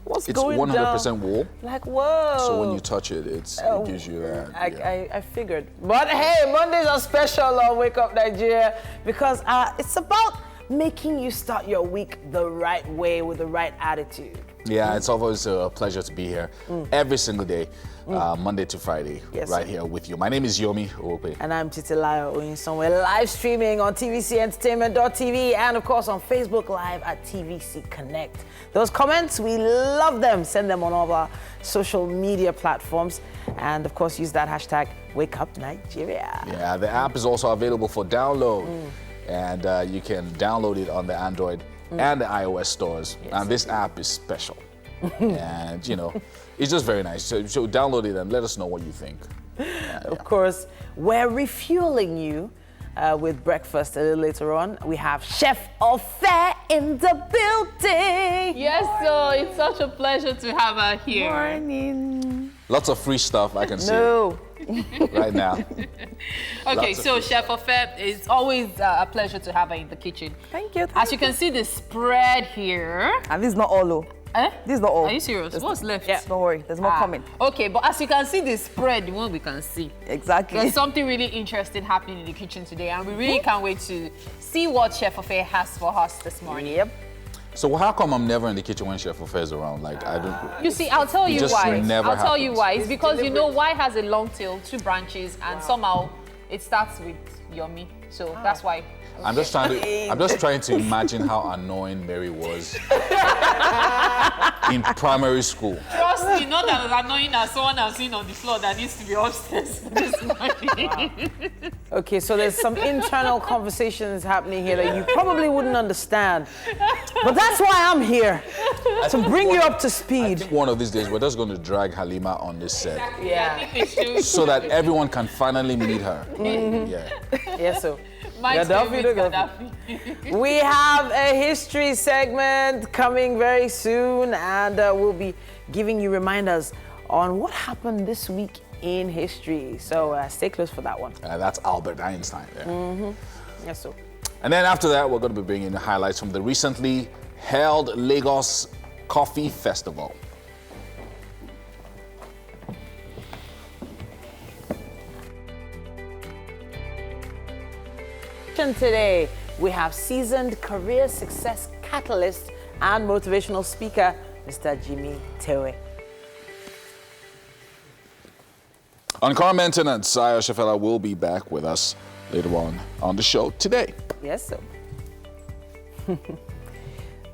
what's going down? It's 100% wool. Like whoa. So when you touch it, it gives you that. I figured. But hey, Mondays are special on Wake Up Nigeria because it's about making you start your week the right way with the right attitude. Yeah, it's always a pleasure to be here every single day, Monday to Friday, right here with you. My name is Yomi Ope. And I'm Titilayo Oyinson. We're live streaming on tvcentertainment.tv and of course on Facebook Live at TVC Connect. Those comments, we love them. Send them on all of our social media platforms. And of course, use that hashtag WakeUpNigeria. Yeah, the app is also available for download. And you can download it on the Android and the iOS stores. Yes. And this app is special. And, you know, it's just very nice. So download it and let us know what you think. Of course, we're refueling you with breakfast a little later on. We have Chef Ofe in the building. Yes, so it's such a pleasure to have her here. Morning. Lots of free stuff I can see right now. Okay, so Chef Ofe, it's always a pleasure to have her in the kitchen. Thank you. As you can see, the spread here. And this is not all, oh. This is not all. Are you serious? What's left? Yeah, don't worry. There's more coming. Okay, but as you can see, the spread, the one we can see. Exactly. There's something really interesting happening in the kitchen today, and we really can't wait to see what Chef Ofe has for us this morning. Yep. So how come I'm never in the kitchen when Chef Ofe is around? Like I don't. You see, I'll tell you why. I'll tell you why. It's because you know Y has a long tail, 2 branches, and somehow it starts with Yomi. So that's why. I'm just trying to imagine how annoying Mary was in primary school. Trust me, not as annoying as someone I've seen on the floor that needs to be upstairs this morning. Okay, so there's some internal conversations happening here that you probably wouldn't understand. But that's why I'm here, to bring you up to speed. I think one of these days we're just going to drag Halima on this set. Yeah. I think we should. So that everyone can finally meet her. Yeah. Yes, so. Gaddafi. We have a history segment coming very soon, and we'll be giving you reminders on what happened this week in history. So stay close for that one. That's Albert Einstein there. Yes, so. And then after that, we're going to be bringing the highlights from the recently held Lagos Coffee Festival. Today, we have seasoned career success catalyst and motivational speaker, Mr. Jimmy Tewe. On car maintenance, Ayo Shafela will be back with us later on the show today. Yes, sir.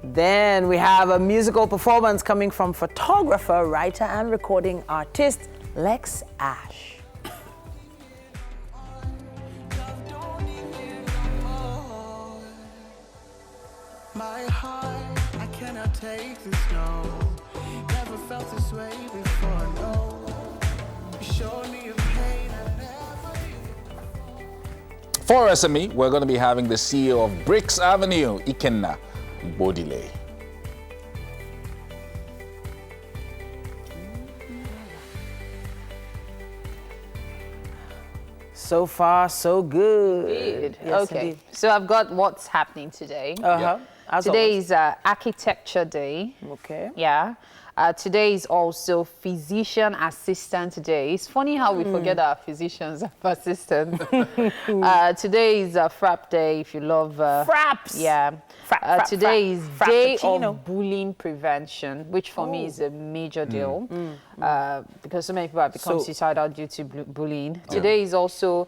Then we have a musical performance coming from photographer, writer, and recording artist Lex Ash. My heart, I cannot take this, no. Never felt this way before, no. You showed me a pain I never knew. For SME, we're going to be having the CEO of Bricks Avenue, Ikenna Bodile. So far, so good. Yes, okay, indeed. So I've got what's happening today. Today is Architecture Day. Okay. Yeah. Today is also Physician Assistant Day. It's funny how we forget our physicians and assistants. Today is Frap Day, if you love... Fraps! Yeah. Today is Day of Bullying Prevention, which for me is a major deal because so many people have become suicidal due to bullying. Today is also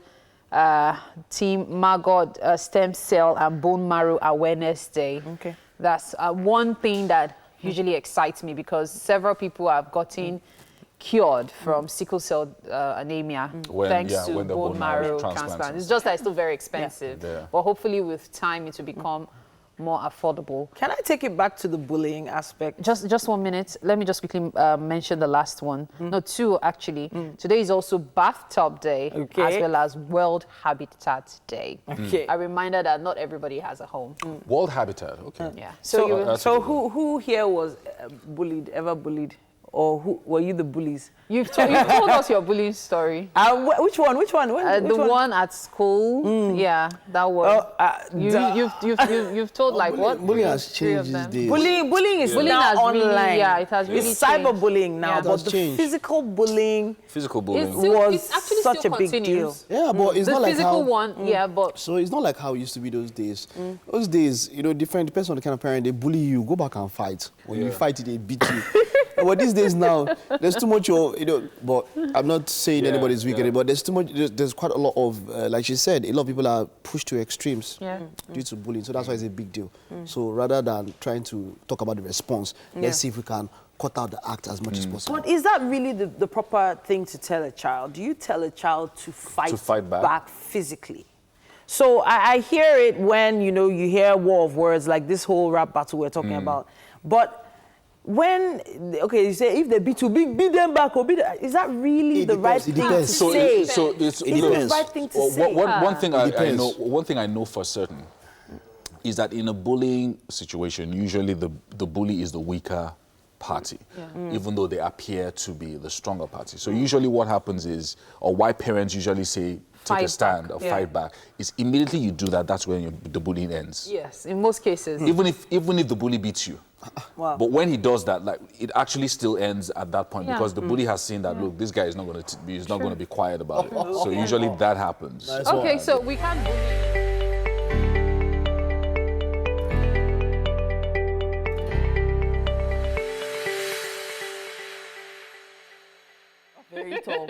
Team Maggot Stem Cell and Bone Marrow Awareness Day. Okay. That's one thing that usually excites me because several people have gotten cured from sickle cell anemia thanks to bone marrow transplant. It's just that it's still very expensive, but hopefully with time it will become more affordable. Can I take it back to the bullying aspect? Just 1 minute. Let me just quickly mention the last one. No, two actually. Today is also Bathtub Day as well as World Habitat Day. A reminder that not everybody has a home. World Habitat, okay. Yeah. So who here was ever bullied? Or were you the bullies? You've told us your bullying story. Which one? The one at school. Yeah, that was. You've told like what? Bullying has changed these days. Bullying is now online. Yeah, it has really changed. It's cyberbullying now, but the physical bullying. Was actually such a big deal. Yeah, but it's not like how... The physical one, yeah, but... So it's not like how it used to be those days. Those days, you know, depends on the kind of parent. They bully you, go back and fight. When you fight, they beat you. But these days now, there's too much, you know, but I'm not saying anybody's weak, but there's too much, there's quite a lot of, like she said, a lot of people are pushed to extremes due to bullying. So that's why it's a big deal. So rather than trying to talk about the response, let's see if we can cut out the act as much as possible. But is that really the proper thing to tell a child? Do you tell a child to fight back physically? So I hear it when, you know, you hear war of words like this whole rap battle we're talking about. But when, you say if they beat you, beat them back or beat them, is that really the right thing to say? Is it the right thing to say? One thing I know for certain is that in a bullying situation, usually the bully is the weaker party, even though they appear to be the stronger party. So usually what happens is, or why parents usually say, take a stand or fight back, is immediately you do that, that's when the bullying ends. Yes, in most cases. Even if the bully beats you. But when he does that, like, it actually still ends at that point because the bully has seen that, look, this guy is not going to be quiet about it. So usually that happens. Okay, so we can't bully. Very tall.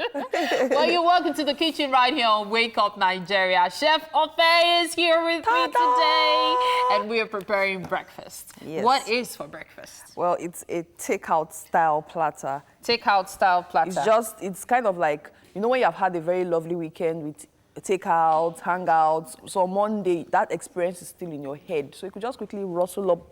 Well, you're welcome to the kitchen right here on Wake Up Nigeria. Chef Ofe is here with me today, and we are preparing breakfast. Yes. What is for breakfast? Well, it's a takeout style platter. Takeout style platter. It's kind of like, you know, when you have had a very lovely weekend with takeout, hangouts. So on Monday, that experience is still in your head. So you could just quickly rustle up.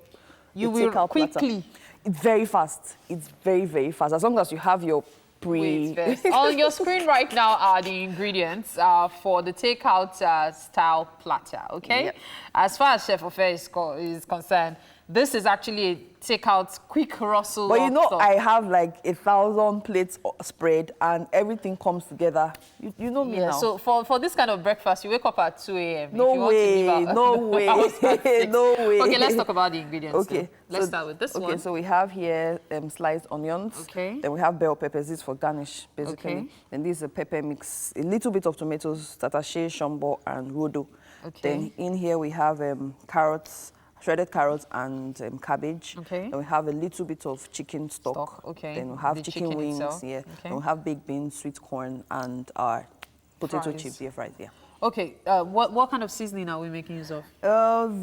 You will quickly. It's very fast. It's very, very fast. As long as you have your on your screen right now are the ingredients for the takeout style platter, okay? Yep. As far as Chef Ofe is concerned, this is actually a takeout quick rustle. But you know, I have like 1,000 plates spread and everything comes together. You know me now. So for this kind of breakfast, you wake up at 2 a.m. No way, no way, no way. Okay, let's talk about the ingredients. Okay. Then. Let's start with this one. Okay, so we have here sliced onions. Okay. Then we have bell peppers. This is for garnish, basically. Okay. Then this is a pepper mix, a little bit of tomatoes, tatashe, shombo, and rodo. Okay. Then in here we have carrots, shredded carrots and cabbage. Okay. Then we have a little bit of chicken stock. Okay. Then we have the chicken wings. itself. Yeah. Okay. Then we have baked beans, sweet corn, and our potato chips. Yeah, right there. Okay. What kind of seasoning are we making use of?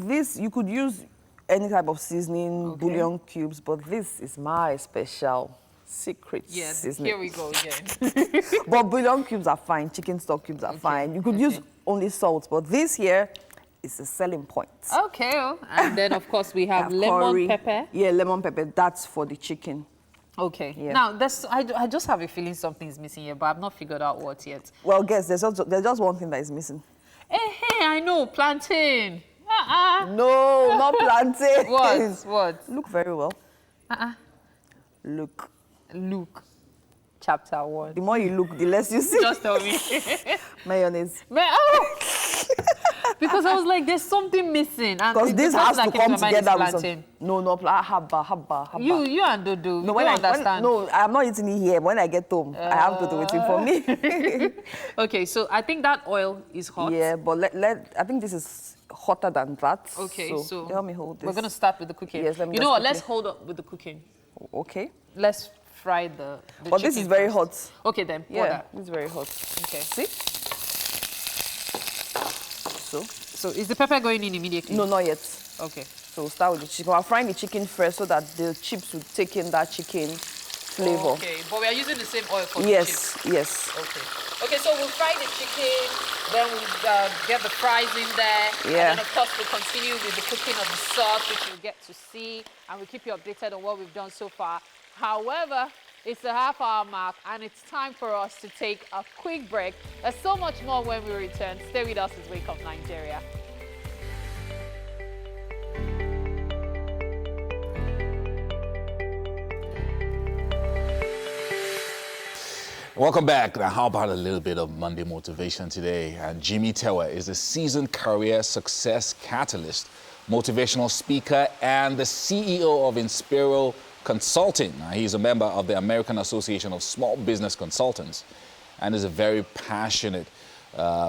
This you could use any type of seasoning, bouillon cubes, but this is my special secret seasoning. Here we go again. But bouillon cubes are fine. Chicken stock cubes are fine. You could use only salt, but this here is a selling point. Okay, and then of course we have lemon pepper. Yeah, lemon pepper. That's for the chicken. Okay. Yeah. Now, I just have a feeling something's missing here, but I've not figured out what yet. Well, guess there's just one thing that is missing. Hey, I know, plantain. No, not plantain. What? Look very well. Look. Luke. Chapter 1. The more you look, the less you see. Just tell me. Mayonnaise. Because I was like, there's something missing. Because this has to come together with some... No, habba. You and Dodo, no, you understand. No, I'm not eating it here. When I get home, I have Dodo waiting for me. Okay, so I think that oil is hot. Yeah, but I think this is hotter than that. Okay, so help me hold this. We're going to start with the cooking. Yes, let me You know what? Let's hold up with the cooking. Okay. Let's fry the but this is very hot. Okay, then. Yeah, this is very hot. Okay. See? So is the pepper going in immediately? No, not yet. Okay. So we'll start with the chicken. I'll fry the chicken first so that the chips will take in that chicken flavor. Okay, but we are using the same oil for yes, the chips? Yes. Okay. Okay, so we'll fry the chicken, then we'll get the fries in there. Yeah. And then, of course, we'll continue with the cooking of the sauce, which you'll get to see. And we'll keep you updated on what we've done so far. However, it's the half-hour mark, and it's time for us to take a quick break. There's so much more when we return. Stay with us as Wake Up Nigeria. Welcome back. Now, how about a little bit of Monday motivation today? And Jimmy Tewa is a seasoned career success catalyst, motivational speaker, and the CEO of Inspiro Consulting. Now, he's a member of the American Association of Small Business Consultants and is a very passionate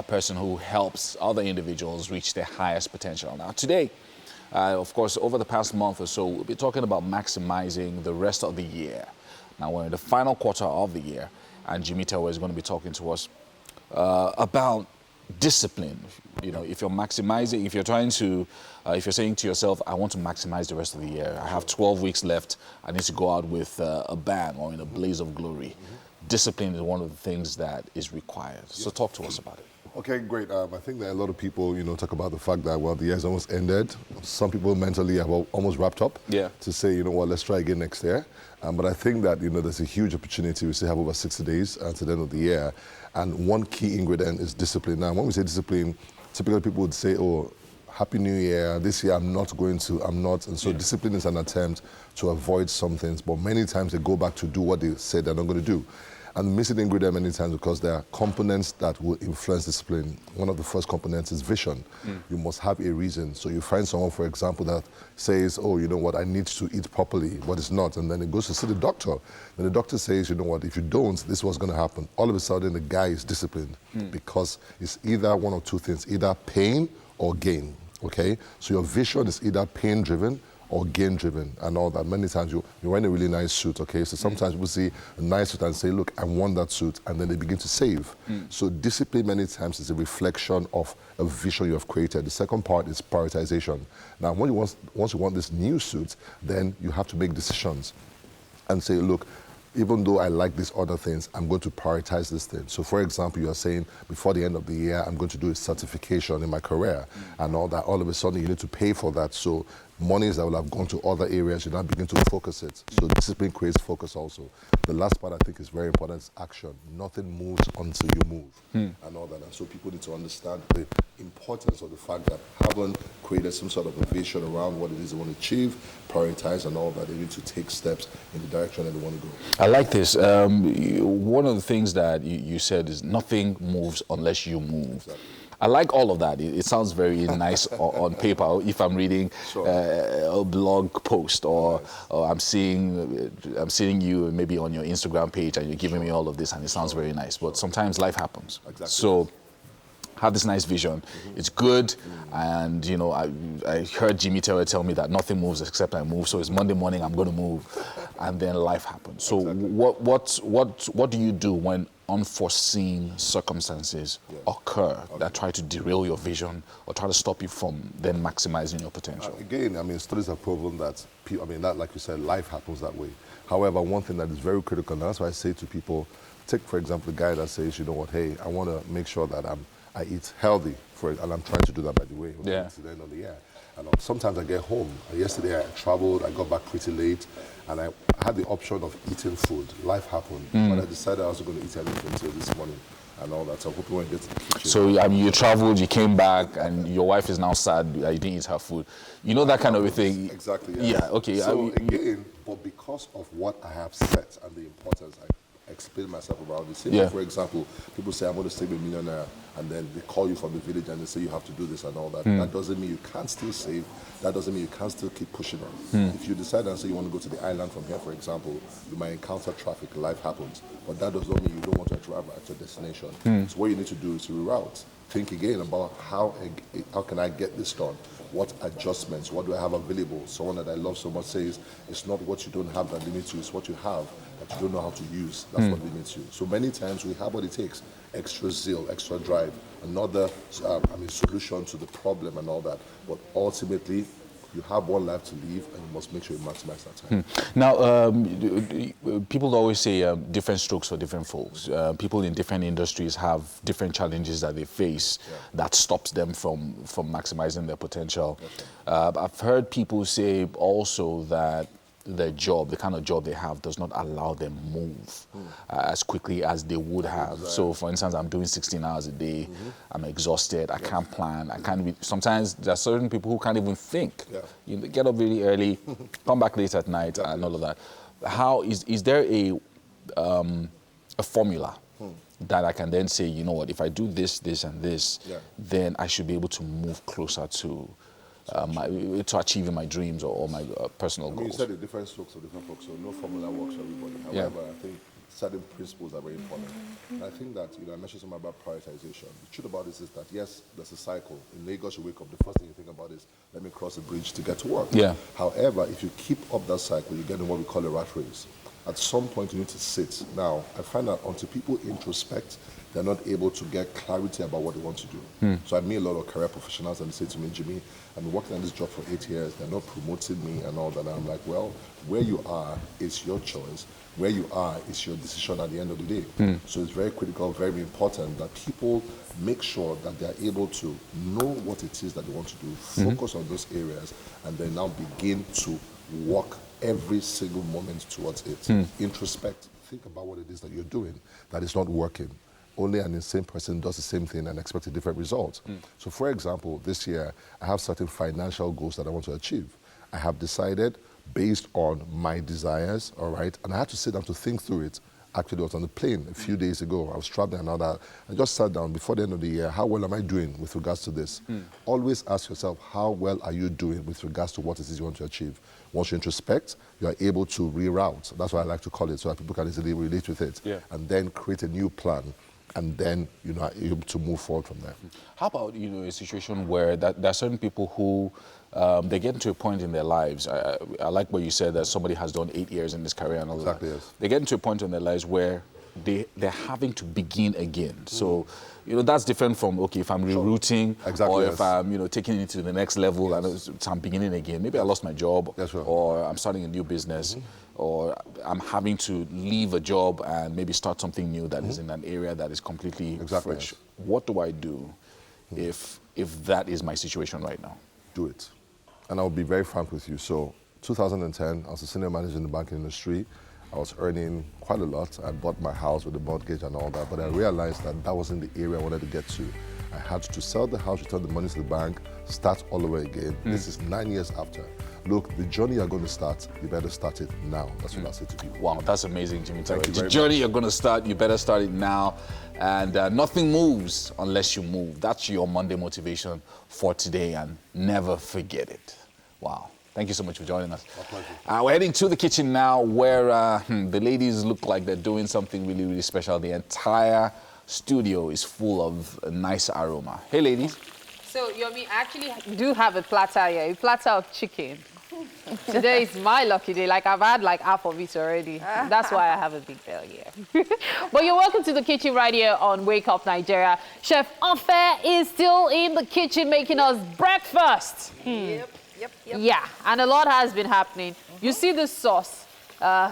person who helps other individuals reach their highest potential. Now, today, of course, over the past month or so, we'll be talking about maximizing the rest of the year. Now, we're in the final quarter of the year, and Jimmy Tewa is going to be talking to us about discipline. You know, if you're maximizing, if you're trying to, if you're saying to yourself, I want to maximize the rest of the year, I have 12 weeks left, I need to go out with a bang or in a blaze of glory. Discipline is one of the things that is required. So talk to us about it. Okay, great. I think that a lot of people, talk about the fact that, well, the year's almost ended. Some people mentally have almost wrapped up to say, you know what, let's try again next year. But I think that, there's a huge opportunity. We still have over 60 days to the end of the year. And one key ingredient is discipline. Now, when we say discipline, typically people would say, oh, Happy New Year, this year I'm not. And so discipline is an attempt to avoid some things. But many times they go back to do what they said they're not going to do. And the missing ingredient many times because there are components that will influence discipline. One of the first components is vision. You must have a reason. So you find someone, for example, that says, oh, you know what, I need to eat properly, but it's not. And then it goes to see the doctor. Then the doctor says, you know what, if you don't, this is what's going to happen. All of a sudden, the guy is disciplined because it's either one of two things, either pain or gain, okay? So your vision is either pain-driven or gain-driven and all that. Many times you're wearing a really nice suit, okay? So sometimes people see a nice suit and say, look, I want that suit, and then they begin to save. So discipline many times is a reflection of a vision you have created. The second part is prioritization. Now, once you want this new suit, then you have to make decisions and say, look, even though I like these other things, I'm going to prioritize this thing. So for example, you're saying, before the end of the year, I'm going to do a certification in my career and all that. All of a sudden, you need to pay for that. So monies that will have gone to other areas, you now begin to focus it. So discipline creates focus also. The last part I think is very important is action. Nothing moves until you move and all that. And so people need to understand the importance of the fact that having created some sort of a vision around what it is they want to achieve, prioritize and all that, they need to take steps in the direction that they want to go. I like this. One of the things that you said is nothing moves unless you move. Exactly. I like all of that. It sounds very nice on paper. If I'm reading a blog post or I'm seeing you maybe on your Instagram page and you're giving me all of this and it sounds very nice. But sometimes life happens. Exactly. So have this nice vision. It's good. And, I heard Jimmy Tewa tell me that nothing moves except I move. So it's Monday morning, I'm going to move. And then life happens. So what do you do when unforeseen circumstances occur that try to derail your vision or try to stop you from then maximizing your potential? Again, studies have proven that, that, like you said, life happens that way. However, one thing that is very critical, and that's why I say to people, take, for example, the guy that says, you know what, hey, I want to make sure that I eat healthy, and I'm trying to do that, by the way, to the end of the year. And sometimes I get home. Yesterday I traveled, I got back pretty late, and I had the option of eating food. Life happened, but I decided I was going to eat anything until this morning and all that. So I hope you won't get to the kitchen. So you traveled, you came back, and your wife is now sad that you didn't eat her food. You know that kind of a thing. Exactly. Yeah. Okay. So again, but because of what I have set and the importance, explain myself around it. Say, for example, people say, I'm going to save a millionaire, and then they call you from the village and they say you have to do this and all that. That doesn't mean you can't still save. That doesn't mean you can't still keep pushing on. If you decide and say you want to go to the island from here, for example, you might encounter traffic, life happens. But that does not mean you don't want to arrive at your destination. So what you need to do is to reroute. Think again about how can I get this done? What adjustments, what do I have available? Someone that I love so much says, it's not what you don't have that limits you, it's what you have that you don't know how to use. That's what limits you. So many times we have what it takes, extra zeal, extra drive, another solution to the problem and all that. But ultimately, you have one life to live, and you must make sure you maximize that time. Now, people always say different strokes for different folks. People in different industries have different challenges that they face that stops them from maximizing their potential. I've heard people say also that their job, the kind of job they have, does not allow them move as quickly as they would have. So, for instance, I'm doing 16 hours a day. I'm exhausted. I can't plan. I can't. Sometimes there are certain people who can't even think. You get up really early, come back late at night, and all of that. How is there a formula that I can then say, you know what, if I do this, this, and this, then I should be able to move closer to achieving my dreams or my personal goals? You said the different strokes for different folks, so no formula works for everybody. However, I think certain principles are very important. And I think that, I mentioned something about prioritization. The truth about this is that, yes, there's a cycle. In Lagos, you wake up, the first thing you think about is, let me cross the bridge to get to work. However, if you keep up that cycle, you get in what we call a rat race. At some point, you need to sit. Now, I find that until people introspect, they're not able to get clarity about what they want to do. So I meet a lot of career professionals and they say to me, Jimmy, I've been working on this job for 8 years, they're not promoting me and all that. And I'm like, well, where you are is your choice. Where you are is your decision at the end of the day. So it's very critical, very important that people make sure that they're able to know what it is that they want to do, focus on those areas, and then now begin to work every single moment towards it. Introspect, think about what it is that you're doing that is not working. Only an insane person does the same thing and expects a different result. So for example, this year, I have certain financial goals that I want to achieve. I have decided based on my desires, all right, and I had to sit down to think through it. Actually, I was on the plane a few days ago. I was traveling and all that. I just sat down before the end of the year. How well am I doing with regards to this? Always ask yourself, how well are you doing with regards to what it is you want to achieve? Once you introspect, you are able to reroute. That's what I like to call it, so that people can easily relate with it. And then create a new plan. And then are able to move forward from there. How about a situation where there are certain people who they get into a point in their lives. I like what you said, that somebody has done 8 years in this career and all that. Yes. They get into a point in their lives where they're having to begin again. So that's different from, okay, if I'm rerouting or if I'm taking it to the next level and I'm beginning again. Maybe I lost my job or I'm starting a new business. Or I'm having to leave a job and maybe start something new that is in an area that is completely fresh. What do I do if that is my situation right now? Do it. And I'll be very frank with you. So 2010, I was a senior manager in the banking industry. I was earning quite a lot. I bought my house with a mortgage and all that, but I realized that that wasn't the area I wanted to get to. I had to sell the house, return the money to the bank, start all over again. This is 9 years after. Look, the journey you're going to start, you better start it now. That's what I say to people. Wow, that's amazing, Jimmy. The journey you're going to start, you better start it now. And nothing moves unless you move. That's your Monday motivation for today, and never forget it. Wow. Thank you so much for joining us. My pleasure. We're heading to the kitchen now, where the ladies look like they're doing something really, really special. The entire studio is full of a nice aroma. Hey, ladies. So, Yomi, I actually do have a platter here, a platter of chicken. Today is my lucky day. Like, I've had like half of it already. That's why I have a big bell here. But you're welcome to the kitchen right here on Wake Up Nigeria. Chef Ofe is still in the kitchen making us breakfast. Yep. Yeah, and a lot has been happening. You see this sauce.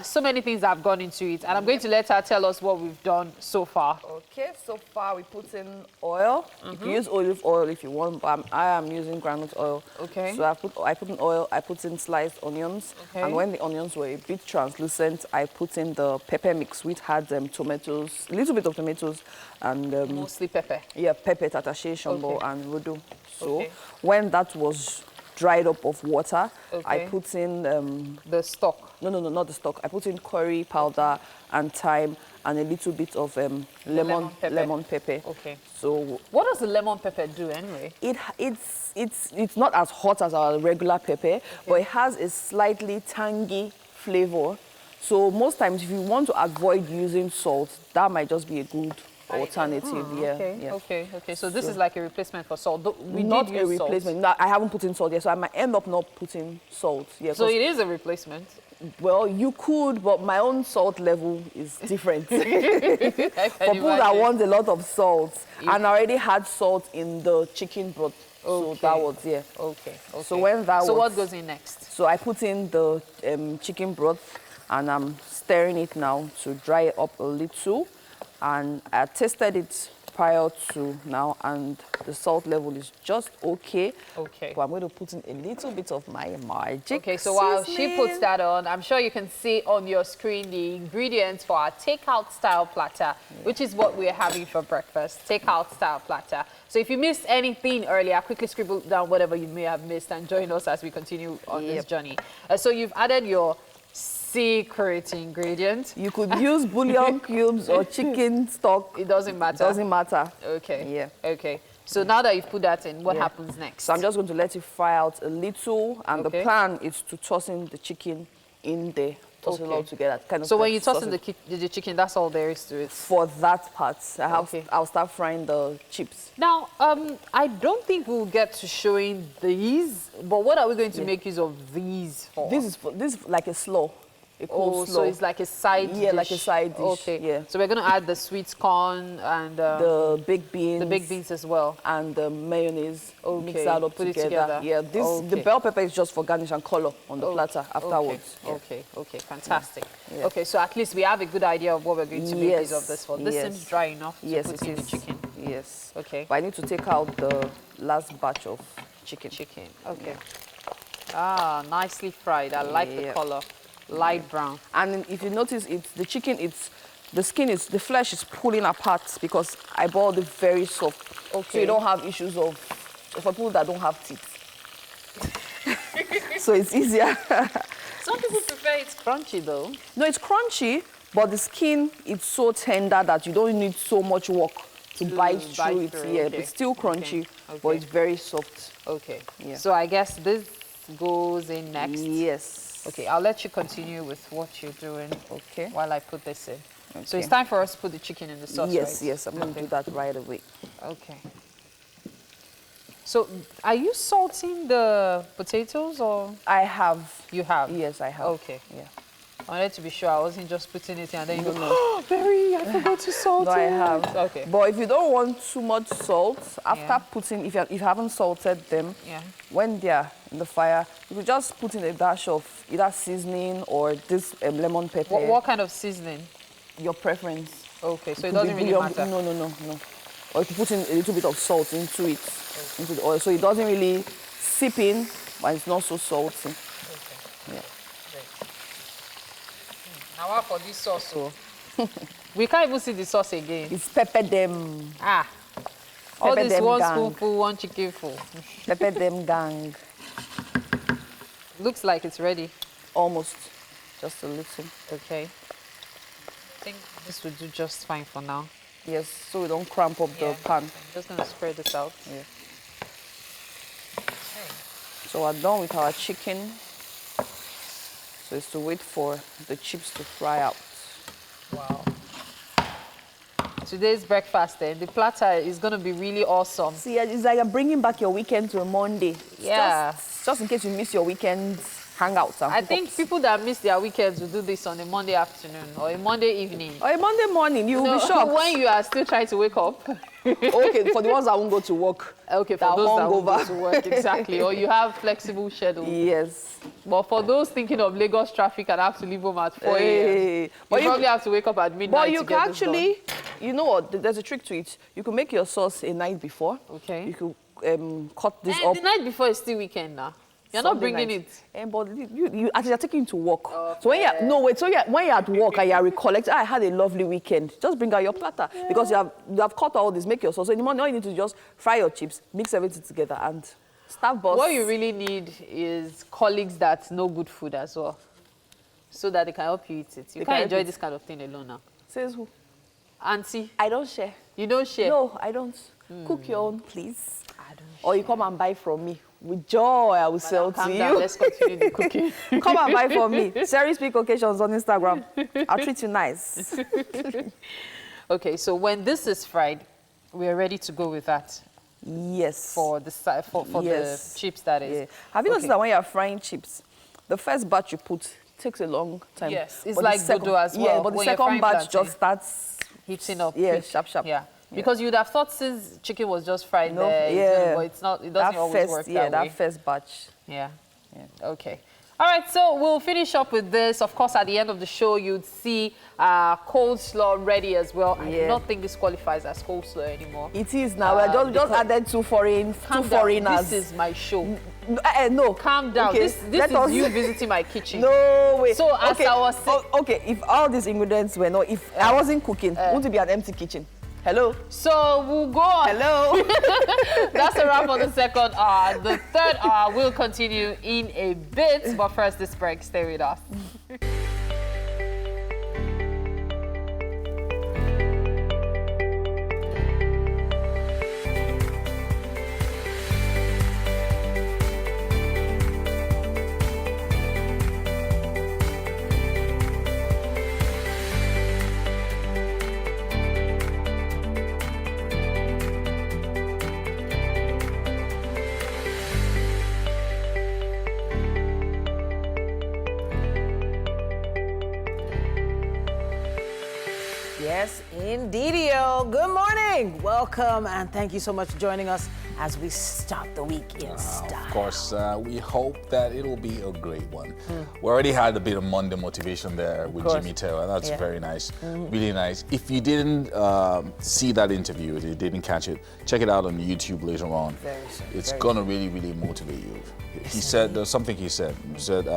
So many things have gone into it, and I'm going to let her tell us what we've done so far. Okay, so far we put in oil. You can use olive oil if you want, but I am using groundnut oil. Okay. So I put in oil, I put in sliced onions, and when the onions were a bit translucent, I put in the pepper mix, which had tomatoes, a little bit of tomatoes, and mostly pepper. Yeah, pepper, tatache, shambo, and rodo. So when that was dried up of water, I put in the stock. No, not the stock. I put in curry powder and thyme and a little bit of lemon pepper. Okay. So what does the lemon pepper do anyway? It's not as hot as our regular pepper, but it has a slightly tangy flavor. So most times, if you want to avoid using salt, that might just be a good alternative. Okay. So this is like a replacement for salt. We not did a use replacement. Salt. No, I haven't put in salt yet, so I might end up not putting salt. Yeah. So it is a replacement. Well, you could, but my own salt level is different. For people that want a lot of salt, and I already had salt in the chicken broth. So that was, Okay. So when that So what goes in next? So I put in the chicken broth, and I'm stirring it now to dry it up a little. And I tasted it prior to now, and the salt level is just okay. Okay. But I'm going to put in a little bit of my magic. Okay, so while she puts that on, I'm sure you can see on your screen the ingredients for our takeout style platter, which is what we're having for breakfast, takeout style platter. So if you missed anything earlier, quickly scribble down whatever you may have missed and join us as we continue on this journey. So you've added your secret ingredient. You could use bouillon cubes or chicken stock. It doesn't matter. It doesn't matter. Okay. Yeah. Okay. So now that you've put that in, what happens next? So I'm just going to let it fry out a little, and the plan is to toss in the chicken in there. Toss it all together. So when you toss in the chicken, that's all there is to it? For that part. I'll start frying the chips. Now, I don't think we'll get to showing these, but what are we going to make use of these for? This is like a slaw. So it's like a side dish. Yeah, like a side dish. Okay. Yeah. So we're going to add the sweet corn and the baked beans. The baked beans as well. And the mayonnaise. Okay. Mix that up together. Yeah. The bell pepper is just for garnish and color on the platter afterwards. Okay. Fantastic. Yeah. Okay, so at least we have a good idea of what we're going to make use of this for. This seems dry enough to put in the chicken. Yes. Okay. But I need to take out the last batch of chicken. Okay. Ah, nicely fried. I like the color. Light brown. And if you notice, the flesh is pulling apart because I boiled it very soft. Okay. So you don't have issues for people that don't have teeth. So it's easier. Some people prefer it's crunchy though. No, it's crunchy, but the skin is so tender that you don't need so much work to bite through it. Yeah, it's still crunchy, but it's very soft. Okay. Yeah. So I guess this goes in next. Yes. Okay, I'll let you continue with what you're doing. Okay. While I put this in. Okay. So it's time for us to put the chicken in the sauce, right? Yes, I'm going to do that right away. Okay. So are you salting the potatoes or? I have. You have? Yes, I have. Okay. Yeah. I wanted to be sure I wasn't just putting it in and then you go, oh, Berry, I forgot to salt it. No, I have. Okay. But if you don't want too much salt, after putting, if you haven't salted them, when they're in the fire, you could just put in a dash of either seasoning or this lemon pepper. What kind of seasoning? Your preference. Okay, so it doesn't really matter. No. Or you can put in a little bit of salt into it, into the oil, so it doesn't really seep in, but it's not so salty. Okay. Yeah. Now for this sauce, we can't even see the sauce again. It's pepper them. Ah. All this one spoonful, one chickenful. Pepper them gang. Looks like it's ready. Almost. Just a little. Okay. I think this will do just fine for now. Yes, so we don't cramp up the pan. I'm just going to spread this out. Yeah. Okay. So we're done with our chicken. So it's to wait for the chips to fry out. Wow. Today's breakfast, the platter is going to be really awesome. See, it's like you're bringing back your weekend to a Monday. Yeah. Just in case you miss your weekend hangouts. I think people that miss their weekends will do this on a Monday afternoon or a Monday evening. Or a Monday morning, you'll be shocked. When you are still trying to wake up. Okay, for the ones that won't go to work. Okay, for those that won't go to work, exactly. Or you have flexible schedule. Yes. But for those thinking of Lagos traffic and have to leave home at 4 a.m., but you probably have to wake up at midnight. But you can actually, you know what, there's a trick to it. You can make your sauce a night before. Okay. You could cut this up. The night before is still weekend now. You're not bringing it. But you actually are taking it to work. Okay. So when you're at work and you're recollecting, I had a lovely weekend. Just bring out your platter because you have cut all this, make your sauce. So in the morning, all you need to just fry your chips, mix everything together, and start boss. What you really need is colleagues that know good food as well, so that they can help you eat it. You can't enjoy this kind of thing alone now. Says who? Auntie. I don't share. You don't share? No, I don't. Cook your own, please. I don't or you come and buy from me. With joy, I will sell to you. Down. Let's continue the cooking. Come and buy from me. Sherry Speak Occasions on Instagram. I'll treat you nice. Okay, so when this is fried, we are ready to go with that. Yes. For the the chips, that is. Yeah. Have you noticed that when you are frying chips, the first batch you put takes a long time? Yes, it's like dodo as well. Yeah, but the second batch just starts heating up. Yeah, quick. sharp. Yeah. Because you'd have thought since chicken was just fried there, but it's not. It doesn't always work that way. Yeah, that first batch. Yeah. Okay. All right, so we'll finish up with this. Of course, at the end of the show, you'd see coleslaw ready as well. I do not think this qualifies as coleslaw anymore. It is now. We're just added two foreigners. This is my show. No. Calm down. Okay, this is you visiting my kitchen. No, wait. So as I was saying... Okay, if all these ingredients were not... If I wasn't cooking, would it be an empty kitchen? Hello? So we'll go on. Hello? That's a wrap on the second hour. The third hour will continue in a bit. But first, this break. Stay with us. Yes, indeedio. Good morning. Welcome and thank you so much for joining us as we start the week in style. Of course, we hope that it'll be a great one. We already had a bit of Monday motivation there with Jimmy Taylor. That's very nice, really nice. If you didn't see that interview, if you didn't catch it, check it out on YouTube later on. Very soon. It's gonna really, really motivate you. He said, there's something he said. He said,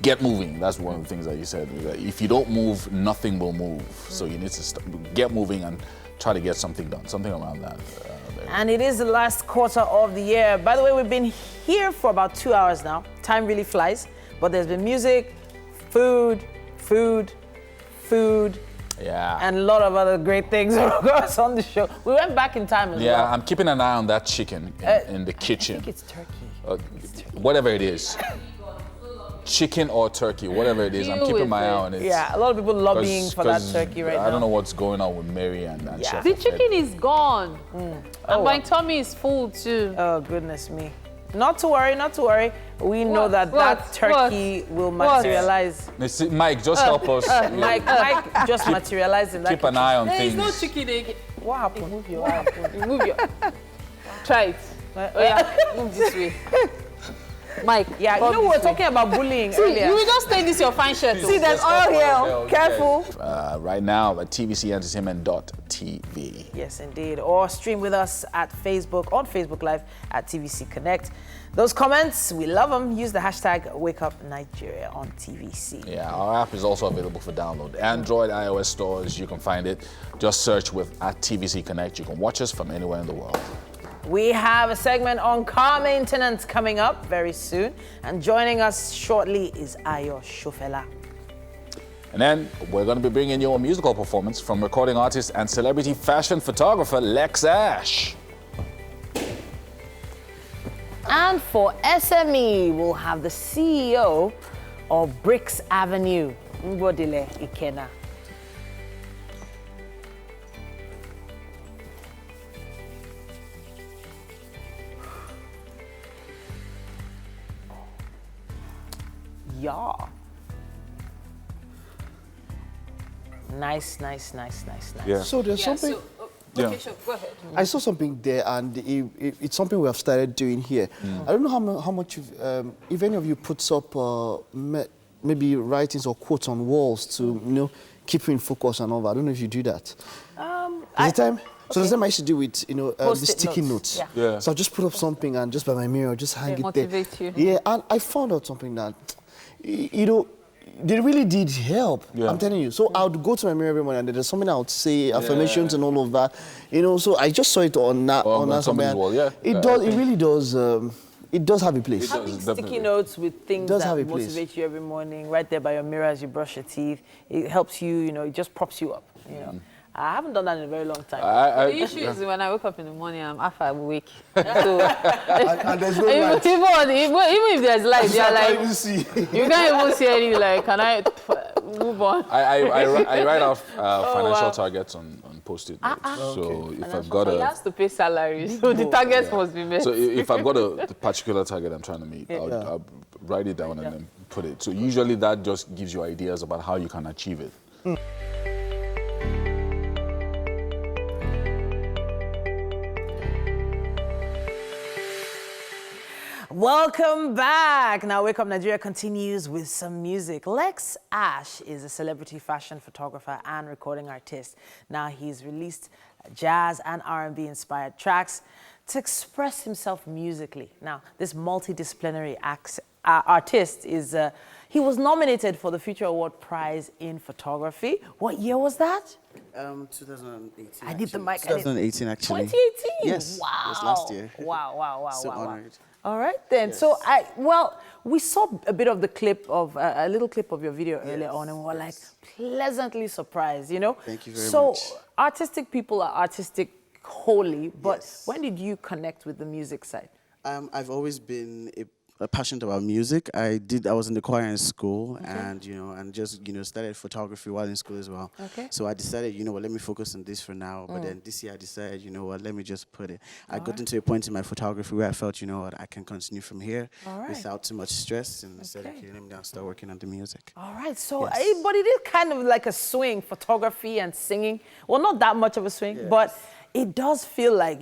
get moving. That's one of the things that he said. If you don't move, nothing will move. So you need to get moving and try to get something done, something around that. And it is the last quarter of the year. By the way, we've been here for about 2 hours now. Time really flies. But there's been music, food, and a lot of other great things on the show. We went back in time as well. Yeah, I'm keeping an eye on that chicken in the kitchen. I think it's turkey. Whatever it is. Chicken or turkey, whatever it is, I'm keeping my eye on it. Yeah, a lot of people lobbying for that turkey right now. I don't know what's going on with Mary and Chef. The chicken is gone. And my tummy is full too. Oh, goodness me. Not to worry, not to worry. We know that turkey will materialize. Mike, just help us. Mike, just materialize in that Keep an eye on things. There's no chicken again. What happened? Move your Try it. Oh yeah, move this way. Mike, yeah, you know we were talking about bullying earlier. You will just take this your fine shirt. See, there's oil here. Careful. Right now at tvcentertainment.tv. Yes, indeed. Or stream with us at Facebook, on Facebook Live at TVC Connect. Those comments, we love them. Use the hashtag WakeUpNigeria on TVC. Yeah, our app is also available for download. Android, iOS stores, you can find it. Just search at TVC Connect. You can watch us from anywhere in the world. We have a segment on car maintenance coming up very soon. And joining us shortly is Ayo Shofela. And then we're going to be bringing you a musical performance from recording artist and celebrity fashion photographer Lex Ash. And for SME, we'll have the CEO of Bricks Avenue, Ngodile Ikena. Yeah. Nice. Yeah. So there's something. Okay, sure. Go ahead. I saw something there, and it's something we have started doing here. I don't know how much, if any of you puts up maybe writings or quotes on walls to keep you in focus and all that. I don't know if you do that. So the time I used to do with the sticky notes. Yeah. So I just put up something and just by my mirror, just hang it motivate there. You. Yeah, and I found out something that they really did help. Yeah. I'm telling you. So I would go to my mirror every morning, and there's something I would say, affirmations and all of that. So I just saw it on that. On somebody's wall. Yeah. It does. It really does. It does have a place. Having sticky notes with things that motivate you every morning, right there by your mirror as you brush your teeth, it helps you, you know, it just props you up, you know. I haven't done that in a very long time. The issue is when I wake up in the morning, I'm half awake. So, and there's no light. Even if there's light, they're like, you can't even see anything. Like, can I move on? I write off financial targets on Post-it notes. So if I've got he has to pay salary, so the targets must be met. So if I've got a particular target I'm trying to meet, I'll write it down and then put it. So usually that just gives you ideas about how you can achieve it. Welcome back. Now, Wake Up Nigeria continues with some music. Lex Ash is a celebrity fashion photographer and recording artist. Now, he's released jazz and R&B inspired tracks to express himself musically. Now, this multidisciplinary artist is, he was nominated for the Future Award Prize in Photography. What year was that? 2018. I need the mic. 2018, actually. 2018? Yes. Wow. It was last year. Wow. So honored. All right then. Yes. So we saw a bit of the clip of a little clip of your video earlier on, and we were like pleasantly surprised. You know. Thank you very much. So artistic people are artistic wholly, but when did you connect with the music side? I've always been passionate about music. I was in the choir in school, and just started photography while in school as well. Okay. So I decided, let me focus on this for now. But then this year I decided, let me just put it. I got into a point in my photography where I felt, I can continue from here without too much stress, and I said, okay, let me now start working on the music. All right. So, but it is kind of like a swing, photography and singing. Well, not that much of a swing, but it does feel like,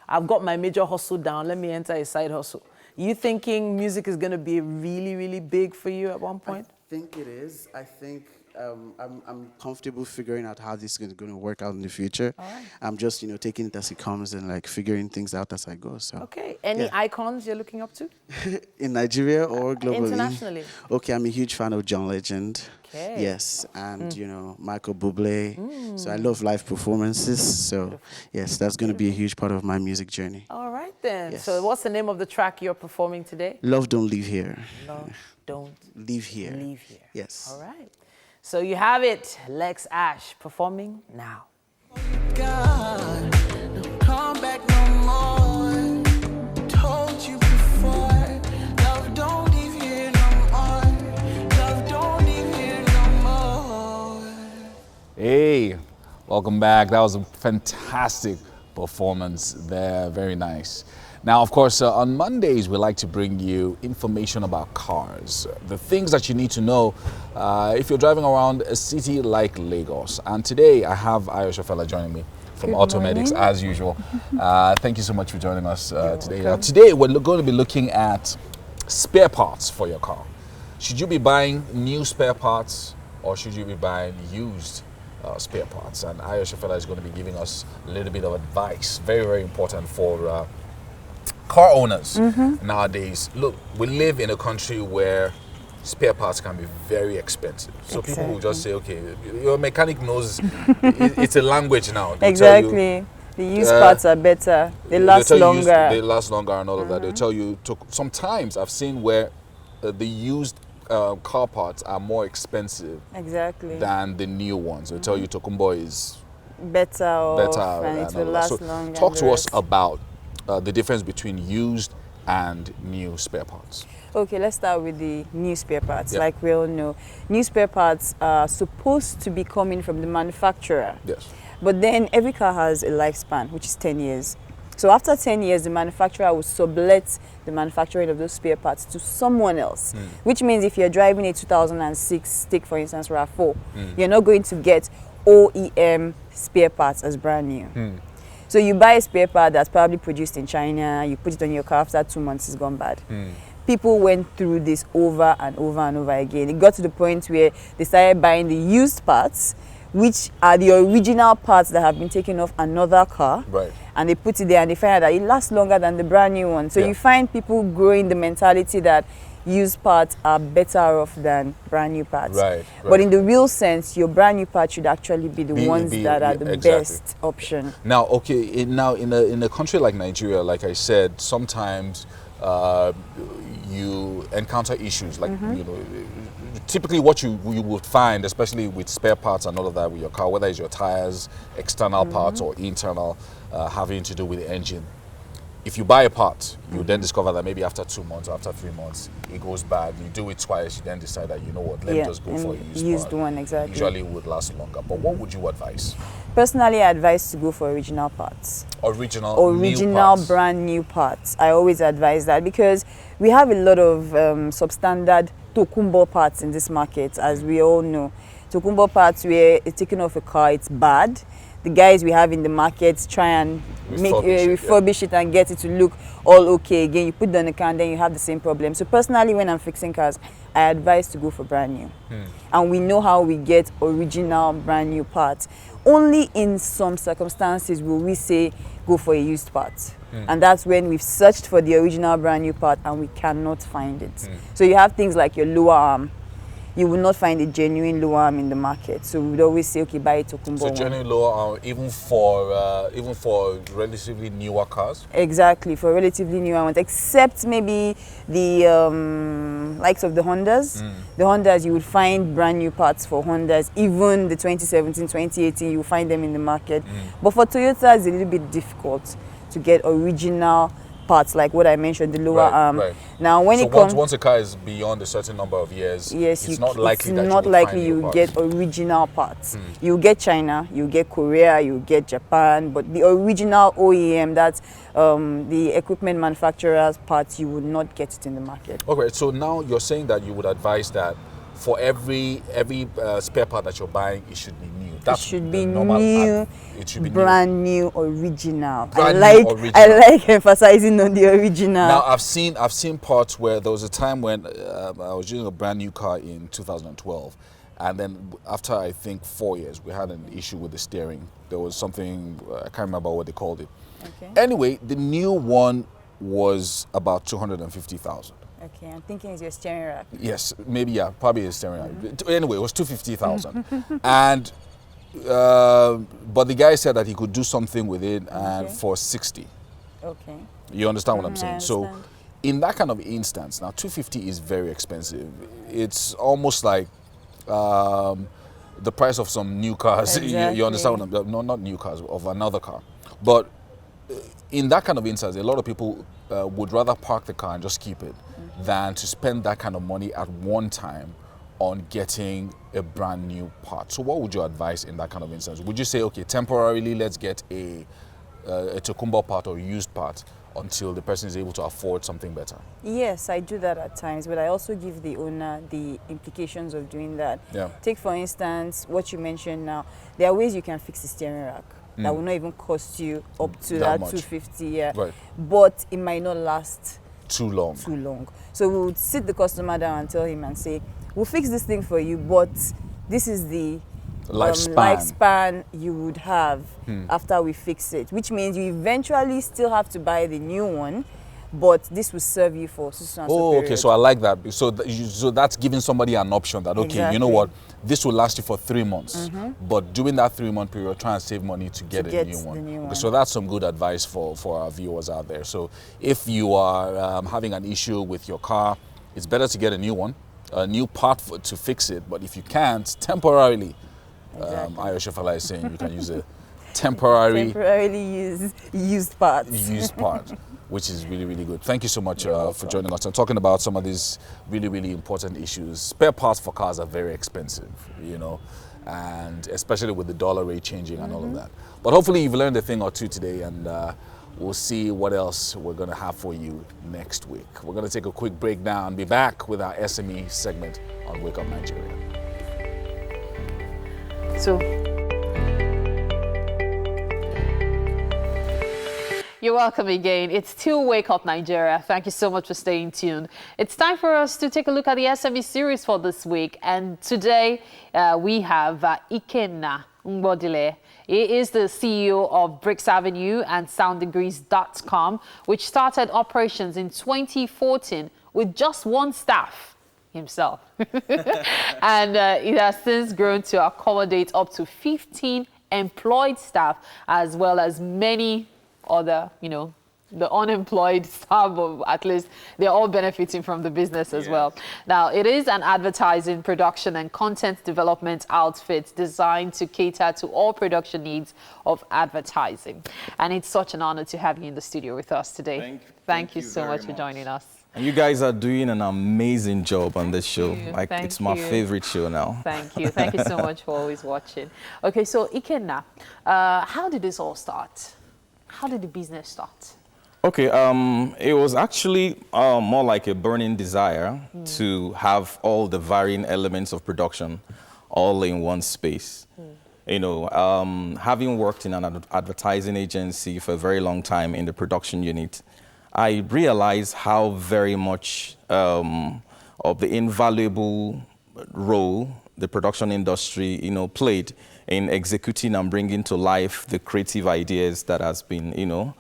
I've got my major hustle down. Let me enter a side hustle. You thinking music is going to be really, really big for you at one point? I think it is. I think I'm comfortable figuring out how this is going to work out in the future. All right. I'm just, taking it as it comes and like figuring things out as I go. So. Okay. Any icons you're looking up to? In Nigeria or globally? Internationally. Okay, I'm a huge fan of John Legend. Okay. Yes, and Michael Bublé. So I love live performances. So yes, that's going to be a huge part of my music journey. All right then. Yes. So what's the name of the track you're performing today? Love Don't Leave Here. Love Don't Leave Here. Leave Here. Yes. All right. So you have it, Lex Ash performing now. God, don't come back no more. Told you before, love don't leave here no more. Love don't leave here no more. Hey, welcome back. That was a fantastic performance there. Very nice. Now, of course, on Mondays, we like to bring you information about cars, the things that you need to know if you're driving around a city like Lagos. And today, I have Ayosha Fella joining me from Automedics, as usual. Thank you so much for joining us today. Now, today, we're going to be looking at spare parts for your car. Should you be buying new spare parts, or should you be buying used spare parts? And Ayosha Fella is going to be giving us a little bit of advice, very, very important for car owners nowadays. Look, we live in a country where spare parts can be very expensive. So people will just say, okay, your mechanic knows it's a language now. They'll exactly. The used parts are better. They last longer. They last longer and all of that. They'll tell you, sometimes I've seen where the used car parts are more expensive than the new ones. They'll tell you Tokumbo is better and it will last longer. Talk to us about the difference between used and new spare parts. Okay, let's start with the new spare parts. Like we all know, new spare parts are supposed to be coming from the manufacturer. Yes. But then every car has a lifespan, which is 10 years. So after 10 years, the manufacturer will sublet the manufacturing of those spare parts to someone else. Which means if you're driving a 2006, take for instance RAV4, you're not going to get OEM spare parts as brand new. So you buy a spare part that's probably produced in China, you put it on your car, after 2 months it's gone bad. People went through this over and over and over again. It got to the point where they started buying the used parts, which are the original parts that have been taken off another car. Right. And they put it there and they find out that it lasts longer than the brand new one. So you find people growing the mentality that used parts are better off than brand new parts. Right. But in the real sense, your brand new parts should actually be the ones that are the best option. Now, okay, in a country like Nigeria, like I said, sometimes you encounter issues like typically what you would find, especially with spare parts and all of that with your car, whether it's your tires, external parts or internal, having to do with the engine. If you buy a part, you then discover that maybe after 2 months or after 3 months, it goes bad. You do it twice, you then decide that, you know what, let me just go for a used part. one, exactly. Usually it would last longer. But what would you advise? Personally, I advise to go for original parts. Original new parts. Brand new parts. I always advise that because we have a lot of substandard Tokumbo parts in this market, as we all know. Tokumbo parts where it's taken off a car, it's bad. The guys we have in the market try and refurbish it and get it to look all okay again. You put it on the car and then you have the same problem. So personally, when I'm fixing cars, I advise to go for brand new. And we know how we get original brand new parts. Only in some circumstances will we say go for a used part. And that's when we've searched for the original brand new part and we cannot find it. So you have things like your lower arm. You will not find a genuine lower arm in the market. So we would always say, okay, buy a Tokumbo. So genuine lower arm, even for relatively newer cars? Exactly, for relatively newer ones, except maybe the likes of the Hondas. The Hondas, you would find brand new parts for Hondas. Even the 2017, 2018, you will find them in the market. But for Toyota, it's a little bit difficult to get original parts like what I mentioned, the lower arm. Now, when it comes, once a car is beyond a certain number of years, yes, it's not likely you get original parts. You get China, you get Korea, you get Japan, but the original OEM, that's the equipment manufacturer's parts, you would not get it in the market. Okay, so now you're saying that you would advise that for every spare part that you're buying, it should be new. It should be new, brand new, original. I like emphasizing on the original. Now I've seen parts where there was a time when I was using a brand new car in 2012, and then after I think 4 years, we had an issue with the steering. There was something I can't remember what they called it. Okay. Anyway, the new one was about 250,000. Okay, I'm thinking it's your steering rack. Yes, maybe, yeah, probably a steering rack. Anyway, it was 250,000. And, but the guy said that he could do something with it and for 60. Okay. You understand what I'm saying? So, in that kind of instance, now 250 is very expensive. It's almost like the price of some new cars. Exactly. You understand what I'm saying? No, not new cars, of another car. But in that kind of instance, a lot of people would rather park the car and just keep it than to spend that kind of money at one time on getting a brand new part. So what would you advise in that kind of instance? Would you say, okay, temporarily let's get a Tokumbo part or used part until the person is able to afford something better? Yes, I do that at times, but I also give the owner the implications of doing that. Yeah. Take, for instance, what you mentioned now. There are ways you can fix the steering rack that will not even cost you up to that 250, yeah. Right. But it might not last too long. So we would sit the customer down and tell him and say, we'll fix this thing for you, but this is the lifespan you would have after we fix it, which means you eventually still have to buy the new one, but this will serve you for okay, so I like that. So that's giving somebody an option that, okay, you know what, this will last you for 3 months, but during that 3-month period, try and save money to get a new one. So that's some good advice for our viewers out there. So if you are having an issue with your car, it's better to get a new one, a new part to fix it. But if you can't, temporarily, Ayo Shefala is saying you can use a temporarily used part. Which is really, really good. Thank you so much for joining us and talking about some of these really, really important issues. Spare parts for cars are very expensive, you know, and especially with the dollar rate changing and all of that. But hopefully you've learned a thing or two today, and we'll see what else we're going to have for you next week. We're going to take a quick break now and be back with our SME segment on Wake Up Nigeria. You're welcome again. It's still Wake Up Nigeria. Thank you so much for staying tuned. It's time for us to take a look at the SME series for this week. And today we have Ikenna Ngbodile. He is the CEO of Bricks Avenue and SoundDegrees.com, which started operations in 2014 with just one staff, himself. And it has since grown to accommodate up to 15 employed staff, as well as many other, the unemployed staff, or at least they're all benefiting from the business as well. Now, it is an advertising, production, and content development outfit designed to cater to all production needs of advertising. And it's such an honor to have you in the studio with us today. Thank you so much for joining us. And you guys are doing an amazing job on this show. Like, it's my favorite show now. Thank you. Thank you so much for always watching. Okay, so Ikenna, how did this all start? How did the business start? Okay, it was actually more like a burning desire to have all the varying elements of production all in one space. You know, having worked in an advertising agency for a very long time in the production unit, I realized how very much of the invaluable role the production industry, you know, played in executing and bringing to life the creative ideas that has been, you know,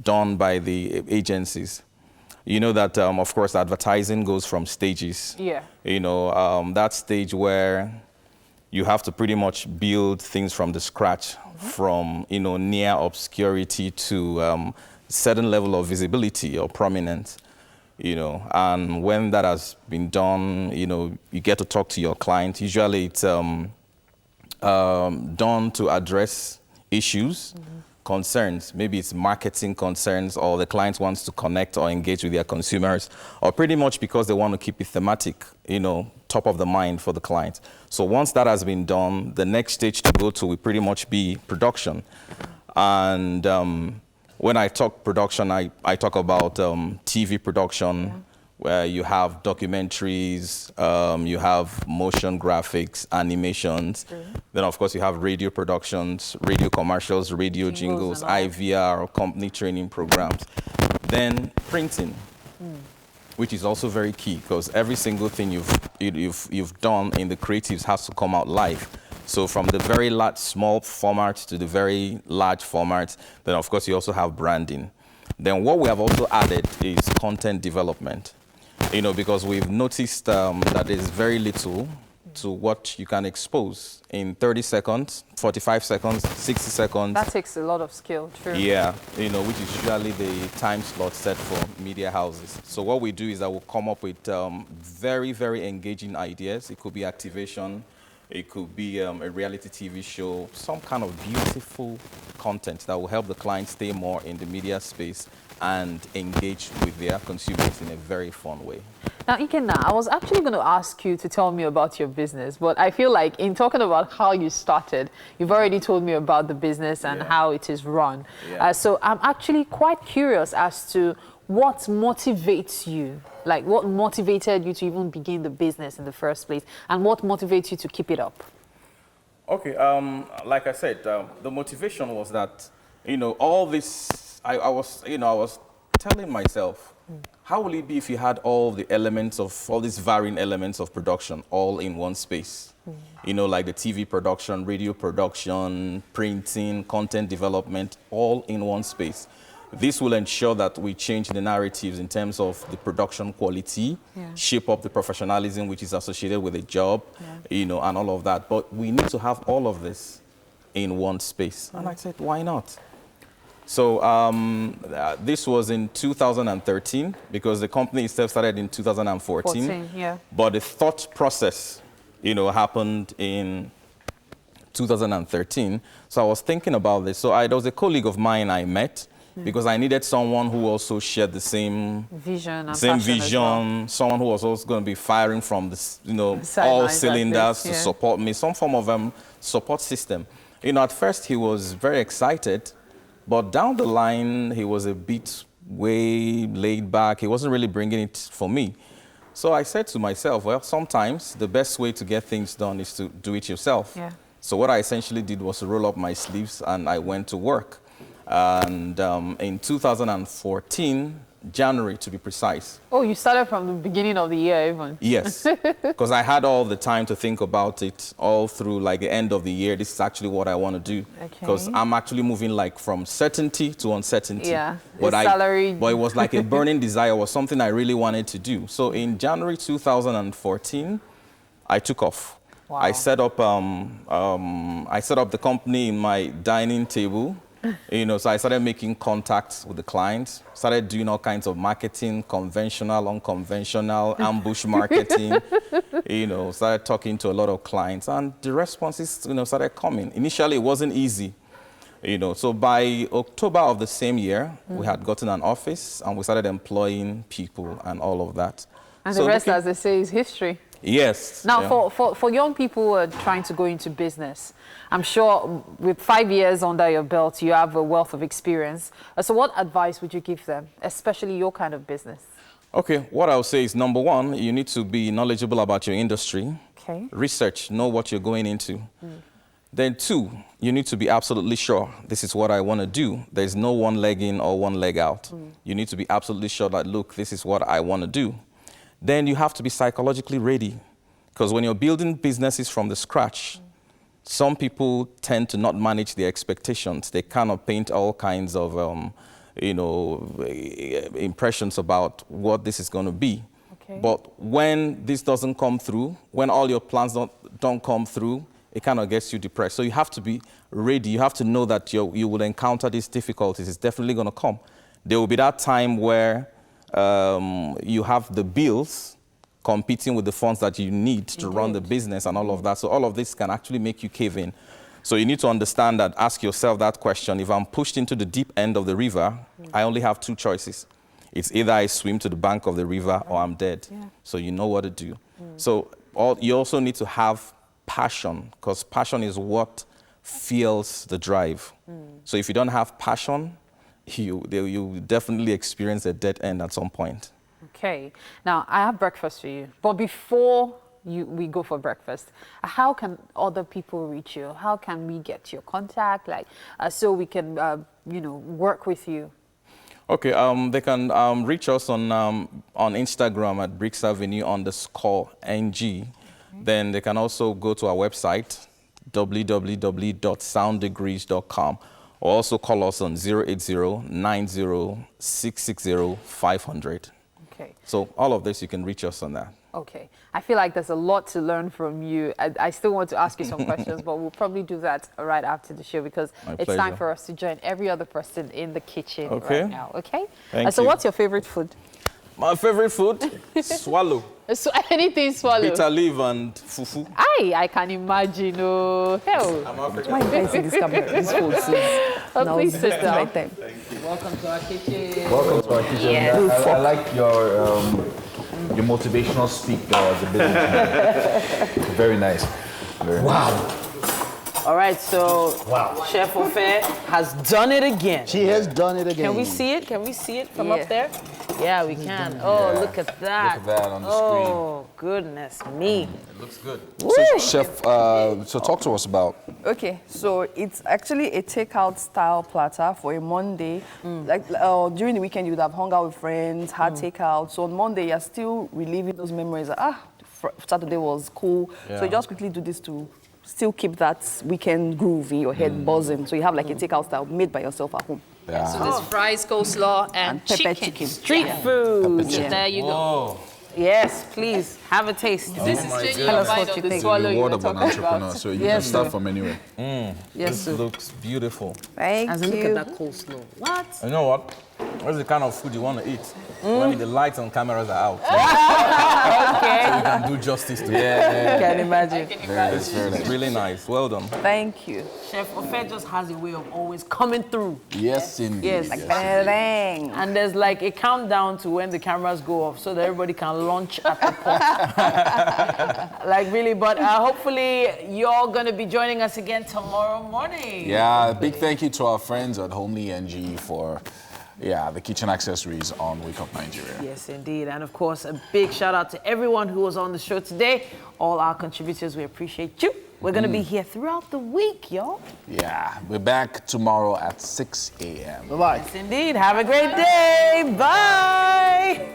done by the agencies. You know that, of course, advertising goes from stages. Yeah. You know, that stage where you have to pretty much build things from the scratch, from, you know, near obscurity to certain level of visibility or prominence, you know. And when that has been done, you know, you get to talk to your client. Usually it's done to address issues, concerns. Maybe it's marketing concerns, or the client wants to connect or engage with their consumers, or pretty much because they want to keep it thematic, you know, top of the mind for the client. So once that has been done, the next stage to go to will pretty much be production. And when I talk production, I talk about TV production, where you have documentaries, you have motion graphics, animations. Then, of course, you have radio productions, radio commercials, radio jingles, IVR, company training programs. Then printing, which is also very key, because every single thing you've done in the creatives has to come out live. So from the very small format to the very large format, then of course you also have branding. Then what we have also added is content development. You know, because we've noticed that there's very little to what you can expose in 30 seconds, 45 seconds, 60 seconds. That takes a lot of skill, true. Yeah, you know, which is usually the time slot set for media houses. So what we do is that we'll come up with very, very engaging ideas. It could be activation. It could be a reality TV show, some kind of beautiful content that will help the client stay more in the media space and engage with their consumers in a very fun way. Now, Ikenna, I was actually going to ask you to tell me about your business, but I feel like in talking about how you started, you've already told me about the business and how it is run. So I'm actually quite curious as to what motivates you. Like, what motivated you to even begin the business in the first place, and what motivates you to keep it up? Okay, like I said, the motivation was that, you know, all this, I was telling myself, how will it be if you had all the elements of, all these varying elements of production all in one space? You know, like the TV production, radio production, printing, content development, all in one space. This will ensure that we change the narratives in terms of the production quality, shape up the professionalism which is associated with a job, you know, and all of that. But we need to have all of this in one space. And I said, why not? So this was in 2013, because the company itself started in 2014. But the thought process, you know, happened in 2013. So I was thinking about this. So there was a colleague of mine I met, because I needed someone who also shared the same vision, someone who was also going to be firing from the, you know, all cylinders to support me, some form of support system. You know, at first he was very excited, but down the line he was a bit way laid back. He wasn't really bringing it for me. So I said to myself, well, sometimes the best way to get things done is to do it yourself. So what I essentially did was to roll up my sleeves and I went to work. And in 2014, January to be precise. Oh, you started from the beginning of the year even? Yes, because I had all the time to think about it all through like the end of the year. This is actually what I want to do. Because I'm actually moving like from certainty to uncertainty. But it was like a burning desire, was something I really wanted to do. So in January 2014, I took off. I set up the company in my dining table. You know, so I started making contacts with the clients, started doing all kinds of marketing, conventional, unconventional, ambush marketing, you know, started talking to a lot of clients, and the responses, you know, started coming. Initially, it wasn't easy, you know, so by October of the same year, we had gotten an office and we started employing people and all of that. And so the rest, as they say, is history. Yes. Now, yeah. for young people trying to go into business, I'm sure with 5 years under your belt, you have a wealth of experience. So what advice would you give them, especially your kind of business? Okay, what I would say is, number one, you need to be knowledgeable about your industry. Okay. Research, know what you're going into. Then two, you need to be absolutely sure this is what I want to do. There's no one leg in or one leg out. You need to be absolutely sure that, look, this is what I want to do. Then you have to be psychologically ready. Because when you're building businesses from the scratch, some people tend to not manage their expectations. They kind of paint all kinds of, you know, impressions about what this is going to be. Okay. But when this doesn't come through, when all your plans don't come through, it kind of gets you depressed. So you have to be ready. You have to know that you will encounter these difficulties. It's definitely going to come. There will be that time where you have the bills competing with the funds that you need to run the business and all of that. So all of this can actually make you cave in. So you need to understand that, ask yourself that question. If I'm pushed into the deep end of the river, I only have two choices. It's either I swim to the bank of the river or I'm dead. Yeah. So you know what to do. So you also need to have passion, because passion is what fuels the drive. So if you don't have passion, you definitely experience a dead end at some point. Okay. Now, I have breakfast for you. But before we go for breakfast, how can other people reach you? How can we get your contact, like, so we can, you know, work with you? Okay, they can reach us on Instagram at BricksAvenue_NG. Then they can also go to our website, www.sounddegrees.com. Or also call us on 080-90-660-500. Okay. So all of this, you can reach us on that. Okay. I feel like there's a lot to learn from you. I still want to ask you some questions, but we'll probably do that right after the show, because it's time for us to join every other person in the kitchen right now. Okay? So what's your favorite food? My favorite food? Swallow. So anything swallow. Bitter leaf and fufu. I can imagine. Oh, hell. Why you guys see this camera? This whole scene. Please sit down. Thank you. Welcome to our kitchen. Welcome to our kitchen. Yeah. I like your motivational speak as a businessman. Very nice. Very nice. All right, so Chef Ofe has done it again. She has done it again. Can we see it? Can we see it from up there? Yeah, we can. Oh, look at that. Look at that on the screen. Oh, goodness me. It looks good. Woo. So, Chef, so talk to us about. Okay, so it's actually a takeout style platter for a Monday. Like during the weekend, you would have hung out with friends, had takeout. So on Monday, you're still reliving those memories. Saturday was cool. Yeah. So you just quickly do this to still keep that weekend groove in your head buzzing. So you have like a takeout style made by yourself at home. Yeah. So there's fries, coleslaw, and pepper chicken. Street food. So there you go. Yes, please have a taste. This is Tell us what you think. The word of an entrepreneur, so you can start from anywhere. Yes, this looks beautiful. Thank you. Look at that coleslaw. What? You know what? What's the kind of food you want to eat when the lights and cameras are out? Okay. So you can do justice to it. I can imagine. It's really nice. Well done. Thank you. Chef Ofe just has a way of always coming through. Yes, indeed. Yes. Like bang. And there's like a countdown to when the cameras go off so that everybody can launch at the pot. Like really, but hopefully you're going to be joining us again tomorrow morning. Yeah, a big thank you to our friends at Homely NG for the kitchen accessories on Wake Up Nigeria. Yes, indeed. And of course, a big shout out to everyone who was on the show today. All our contributors, we appreciate you. We're going to be here throughout the week, y'all. Yeah, we're back tomorrow at 6 a.m. Bye-bye. Yes, indeed. Have a great day. Bye.